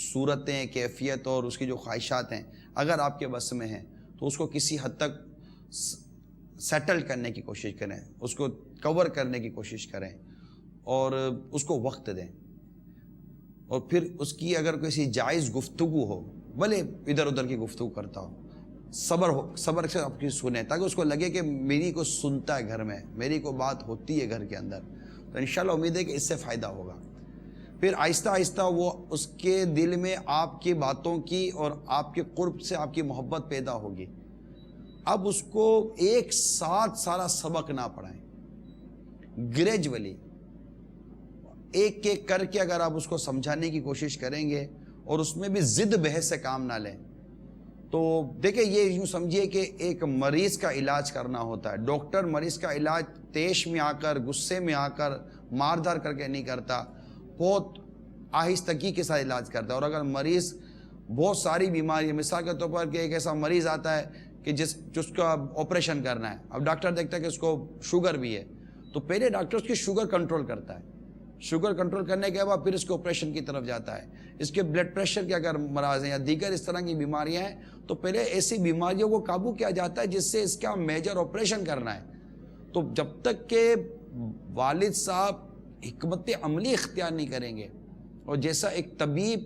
صورتیں، کیفیت اور اس کی جو خواہشات ہیں اگر آپ کے بس میں ہیں تو اس کو کسی حد تک سیٹل کرنے کی کوشش کریں، اس کو کور کرنے کی کوشش کریں اور اس کو وقت دیں. اور پھر اس کی اگر کسی جائز گفتگو ہو، بھلے ادھر ادھر کی گفتگو کرتا ہو، صبر سے آپ کی سنیں تاکہ اس کو لگے کہ میری کو سنتا ہے گھر میں، میری کو بات ہوتی ہے گھر کے اندر. تو انشاءاللہ امید ہے کہ اس سے فائدہ ہوگا. پھر آہستہ آہستہ وہ اس کے دل میں آپ کی باتوں کی اور آپ کے قرب سے آپ کی محبت پیدا ہوگی. اب اس کو ایک ساتھ سارا سبق نہ پڑھائیں، گریجولی ایک ایک کر کے اگر آپ اس کو سمجھانے کی کوشش کریں گے اور اس میں بھی ضد بحث سے کام نہ لیں تو دیکھیں یہ یوں سمجھیے کہ ایک مریض کا علاج کرنا ہوتا ہے. ڈاکٹر مریض کا علاج تیش میں آ کر، غصے میں آ کر، مار دھار کر کے نہیں کرتا، بہت آہستگی کے ساتھ علاج کرتا ہے. اور اگر مریض بہت ساری بیماری، مثال کے طور پر کہ ایک ایسا مریض آتا ہے کہ جس کا آپریشن کرنا ہے، اب ڈاکٹر دیکھتا ہے کہ اس کو شوگر بھی ہے تو پہلے ڈاکٹر اس کی شوگر کنٹرول کرتا ہے. شوگر کنٹرول کرنے کے بعد پھر اس کے آپریشن کی طرف جاتا ہے. اس کے بلڈ پریشر کے اگر مرض ہیں یا دیگر اس طرح کی بیماریاں ہیں تو پہلے ایسی بیماریوں کو قابو کیا جاتا ہے جس سے اس کا میجر آپریشن کرنا ہے. تو جب تک کہ والد صاحب حکمت عملی اختیار نہیں کریں گے اور جیسا ایک طبیب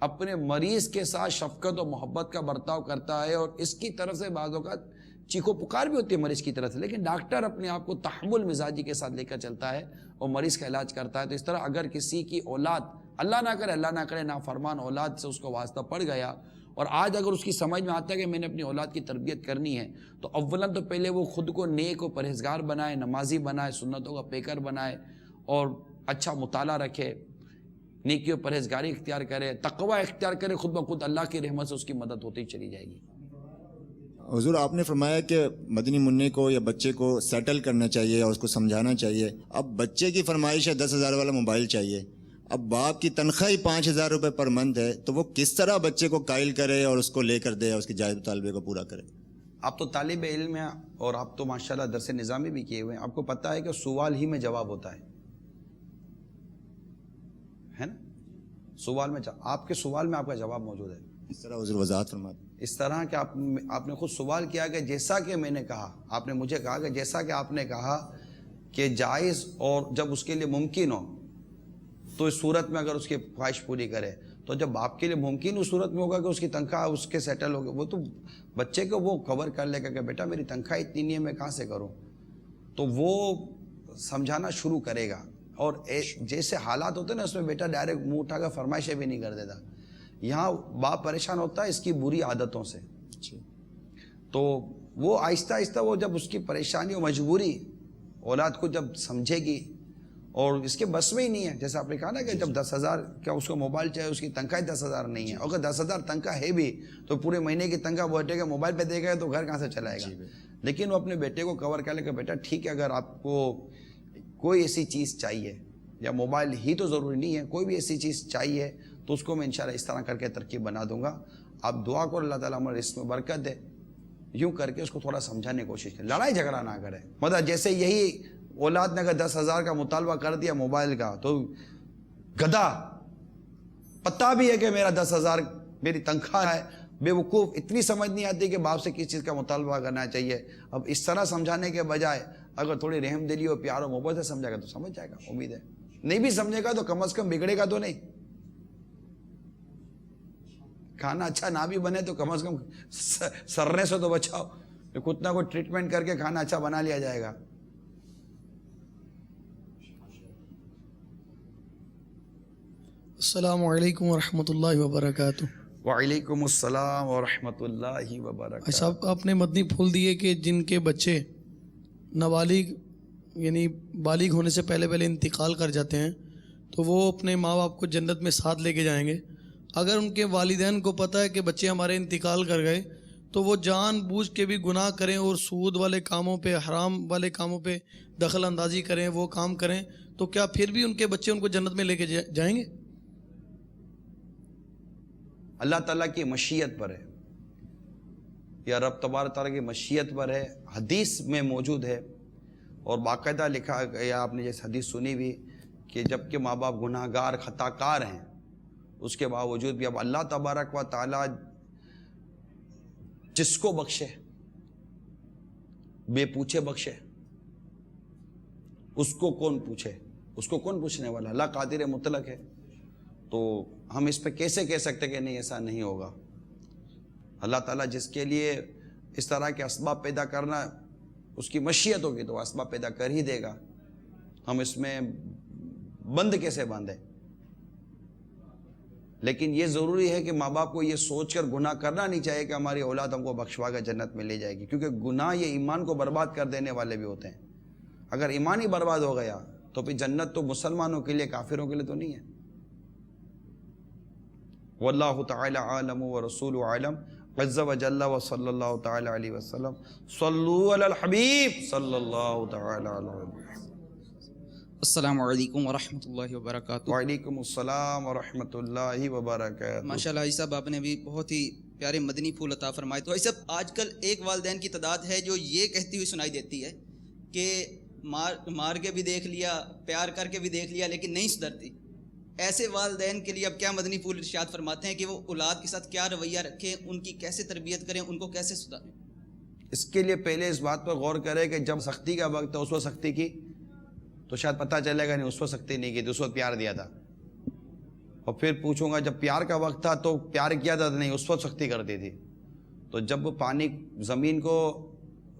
اپنے مریض کے ساتھ شفقت و محبت کا برتاؤ کرتا ہے اور اس کی طرف سے بعض اوقات چیخو پکار بھی ہوتی ہے مریض کی طرف سے، لیکن ڈاکٹر اپنے آپ کو تحمل مزاجی کے ساتھ لے کر چلتا ہے اور مریض کا علاج کرتا ہے. تو اس طرح اگر کسی کی اولاد، اللہ نہ کرے نافرمان اولاد سے اس کو واسطہ پڑ گیا اور آج اگر اس کی سمجھ میں آتا ہے کہ میں نے اپنی اولاد کی تربیت کرنی ہے تو اولاً تو پہلے وہ خود کو نیک و پرہیزگار بنائے، نمازی بنائے، سنتوں کا پیکر بنائے اور اچھا مطالعہ رکھے، نیکی و پرہیزگاری اختیار کرے، تقوی اختیار کرے. خود بخود اللہ کی رحمت سے اس کی مدد ہوتی چلی جائے گی. حضور آپ نے فرمایا کہ مدنی منع کو یا بچے کو سیٹل کرنا چاہیے اور اس کو سمجھانا چاہیے. اب بچے کی فرمائش ہے 10,000 والا موبائل چاہیے، اب باپ کی تنخواہ ہی 5,000 روپے پر منتھ ہے تو وہ کس طرح بچے کو قائل کرے اور اس کو لے کر دے اور اس کے جائز مطالبے کو پورا کرے؟ آپ تو طالب علم ہیں اور آپ تو ماشاءاللہ درس نظامی بھی کیے ہوئے ہیں، آپ کو پتہ ہے کہ سوال ہی میں جواب ہوتا ہے نا؟ سوال میں آپ کے سوال میں آپ کا جواب موجود ہے. اس طرح حضور وضاحت فرماتے ہیں. اس طرح کہ آپ نے خود سوال کیا کہ جیسا کہ میں نے کہا، آپ نے مجھے کہا کہ جیسا کہ آپ نے کہا کہ جائز اور جب اس کے لیے ممکن ہو تو اس صورت میں اگر اس کی خواہش پوری کرے، تو جب آپ کے لیے ممکن اس صورت میں ہوگا کہ اس کی تنخواہ اس کے سیٹل ہوگی، وہ تو بچے کو وہ کور کر لے گا کہ بیٹا میری تنخواہ اتنی نہیں ہے میں کہاں سے کروں، تو وہ سمجھانا شروع کرے گا. اور جیسے حالات ہوتے ہیں نا اس میں بیٹا ڈائریکٹ منہ اٹھا کر فرمائشیں بھی نہیں کر دیتا. یہاں باپ پریشان ہوتا ہے اس کی بری عادتوں سے، تو وہ آہستہ آہستہ وہ جب اس کی پریشانی و مجبوری اولاد کو جب سمجھے گی اور اس کے بس میں ہی نہیں ہے، جیسے آپ نے کہا نا کہ جب 10,000 کیا اس کو موبائل چاہے، اس کی تنخواہ 10,000 نہیں ہے، اگر 10,000 تنخواہ ہے بھی تو پورے مہینے کی تنخواہ وہ ہٹے گا موبائل پہ دے گا تو گھر کہاں سے چلائے گا. لیکن وہ اپنے بیٹے کو کور کر لے کہ بیٹا ٹھیک ہے اگر آپ کو کوئی ایسی چیز چاہیے یا موبائل ہی تو ضروری نہیں ہے، کوئی بھی ایسی چیز چاہیے تو اس کو میں انشاءاللہ اس طرح کر کے ترکیب بنا دوں گا. آپ دعا کرو اللہ تعالیٰ ہمارے اس میں برکت دے. یوں کر کے اس کو تھوڑا سمجھانے کی کوشش کریں، لڑائی جھگڑا نہ کرے. مطلب جیسے یہی اولاد نے اگر 10,000 کا مطالبہ کر دیا موبائل کا تو گدھا پتہ بھی ہے کہ میرا 10,000 میری تنخواہ ہے، بے وقوف اتنی سمجھ نہیں آتی کہ باپ سے کس چیز کا مطالبہ کرنا چاہیے. اب اس طرح سمجھانے کے بجائے اگر تھوڑی رحم دلی اور پیار و محبت سے سمجھے گا تو سمجھ جائے گا. امید ہے نہیں بھی سمجھے گا تو کم از کم بگڑے گا تو نہیں. کھانا اچھا نہ بھی بنے تو کم از کم سرنے سے تو بچاؤ، کچھ نہ کوئی ٹریٹمنٹ کر کے کھانا اچھا بنا لیا جائے گا. السلام علیکم ورحمۃ اللہ وبرکاتہ. وعلیکم السلام ورحمۃ اللہ وبرکاتہ. صاحب آپ نے مدنی پھول دیے کہ جن کے بچے نابالغ یعنی بالغ ہونے سے پہلے انتقال کر جاتے ہیں تو وہ اپنے ماں باپ کو جنت میں ساتھ لے کے جائیں گے. اگر ان کے والدین کو پتہ ہے کہ بچے ہمارے انتقال کر گئے تو وہ جان بوجھ کے بھی گناہ کریں اور سود والے کاموں پہ، حرام والے کاموں پہ دخل اندازی کریں، وہ کام کریں، تو کیا پھر بھی ان کے بچے ان کو جنت میں لے کے جائیں گے؟ اللہ تعالیٰ کی مشیت پر ہے یا رب تبارک تعالیٰ کی مشیت پر ہے. حدیث میں موجود ہے اور باقاعدہ لکھا یا آپ نے جیسے حدیث سنی بھی کہ جب کہ ماں باپ گناہ گار خطا کار ہیں، اس کے باوجود بھی اب اللہ تبارک و تعالیٰ جس کو بخشے، بے پوچھے بخشے، اس کو کون پوچھے، اس کو کون پوچھنے والا؟ اللہ قادر مطلق ہے. تو ہم اس پہ کیسے کہہ سکتے کہ نہیں ایسا نہیں ہوگا؟ اللہ تعالیٰ جس کے لیے اس طرح کے اسباب پیدا کرنا اس کی مشیت ہوگی تو وہ اسباب پیدا کر ہی دے گا. ہم اس میں بند کیسے باندھیں؟ لیکن یہ ضروری ہے کہ ماں باپ کو یہ سوچ کر گناہ کرنا نہیں چاہیے کہ ہماری اولاد ہم کو بخشوا کر جنت میں لے جائے گی، کیونکہ گناہ یہ ایمان کو برباد کر دینے والے بھی ہوتے ہیں. اگر ایمان ہی برباد ہو گیا تو پھر جنت تو مسلمانوں کے لیے، کافروں کے لیے تو نہیں ہے. واللہ تعالی عالم ورسول عالم عز وجل وصلی اللہ تعالی علیہ وسلم. صلو علی الحبیب صلی اللہ تعالی علیہ وسلم. السلام علیکم ورحمۃ اللہ وبرکاتہ. وعلیکم السلام ورحمۃ اللہ وبرکاتہ. ماشاء اللہ عیسیٰ صاحب آپ نے بھی بہت ہی پیارے مدنی پھول عطا فرمائے. تو عیسیٰ صاحب آج کل ایک والدین کی تعداد ہے جو یہ کہتی ہوئی سنائی دیتی ہے کہ مار کے بھی دیکھ لیا، پیار کر کے بھی دیکھ لیا، لیکن نہیں سدھرتی. ایسے والدین کے لیے اب کیا مدنی پھول ارشاد فرماتے ہیں کہ وہ اولاد کے ساتھ کیا رویہ رکھیں، ان کی کیسے تربیت کریں، ان کو کیسے سدھاریں؟ اس کے لیے پہلے اس بات پر غور کرے کہ جب سختی کا وقت ہے اس وقت سختی کی تو شاید پتہ چلے گا نہیں اس وقت سختی نہیں کی تھی، اس وقت پیار دیا تھا. اور پھر پوچھوں گا جب پیار کا وقت تھا تو پیار کیا تھا نہیں، اس وقت سختی کرتی تھی. تو جب پانی زمین کو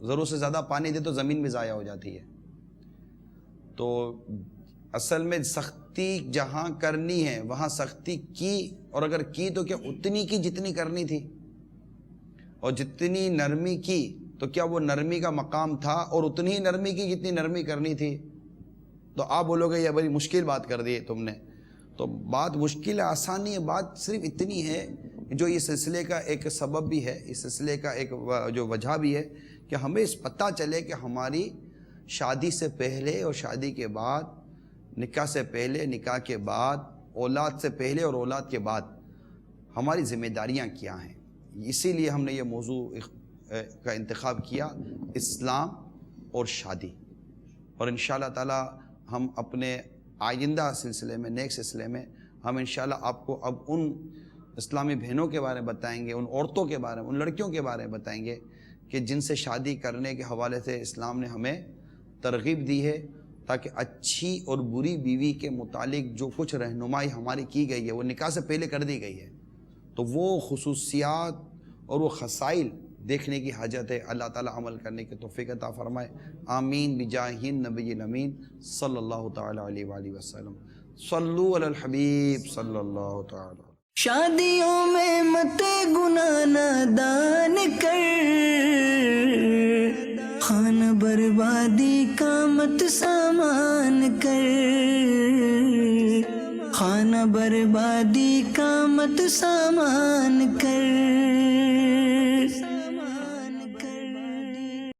ضرورت سے زیادہ پانی دے تو زمین بھی ضائع ہو جاتی ہے. تو اصل میں سختی جہاں کرنی ہے وہاں سختی کی، اور اگر کی تو کیا اتنی کی جتنی کرنی تھی، اور جتنی نرمی کی تو کیا وہ نرمی کا مقام تھا، اور اتنی ہی نرمی کی جتنی نرمی کرنی تھی. تو آپ بولو گے یہ بڑی مشکل بات کر دی تم نے. تو بات مشکل ہے، آسانی ہے. بات صرف اتنی ہے جو اس سلسلے کا ایک سبب بھی ہے، اس سلسلے کا ایک جو وجہ بھی ہے کہ ہمیں اس پتہ چلے کہ ہماری شادی سے پہلے اور شادی کے بعد، نکاح سے پہلے، نکاح کے بعد، اولاد سے پہلے اور اولاد کے بعد ہماری ذمہ داریاں کیا ہیں. اسی لیے ہم نے یہ موضوع کا انتخاب کیا، اسلام اور شادی. اور انشاءاللہ تعالی ہم اپنے آئندہ سلسلے میں، نیکسٹ سلسلے میں ہم انشاءاللہ آپ کو اب ان اسلامی بہنوں کے بارے میں بتائیں گے، ان عورتوں کے بارے میں، ان لڑکیوں کے بارے میں بتائیں گے کہ جن سے شادی کرنے کے حوالے سے اسلام نے ہمیں ترغیب دی ہے، تاکہ اچھی اور بری بیوی کے متعلق جو کچھ رہنمائی ہماری کی گئی ہے وہ نکاح سے پہلے کر دی گئی ہے. تو وہ خصوصیات اور وہ خصائل دیکھنے کی حاجت ہے. اللہ تعالیٰ عمل کرنے کی توفیق عطا فرمائے. آمین بجاہ نبی الامین صلی اللہ تعالیٰ علیہ وآلہ وسلم. صلو علی الحبیب صلی اللہ تعالیٰ. شادیوں میں مت گناہ نادان کر، خانہ بربادی کا مت سامان کر، خانہ بربادی کا مت سامان کر.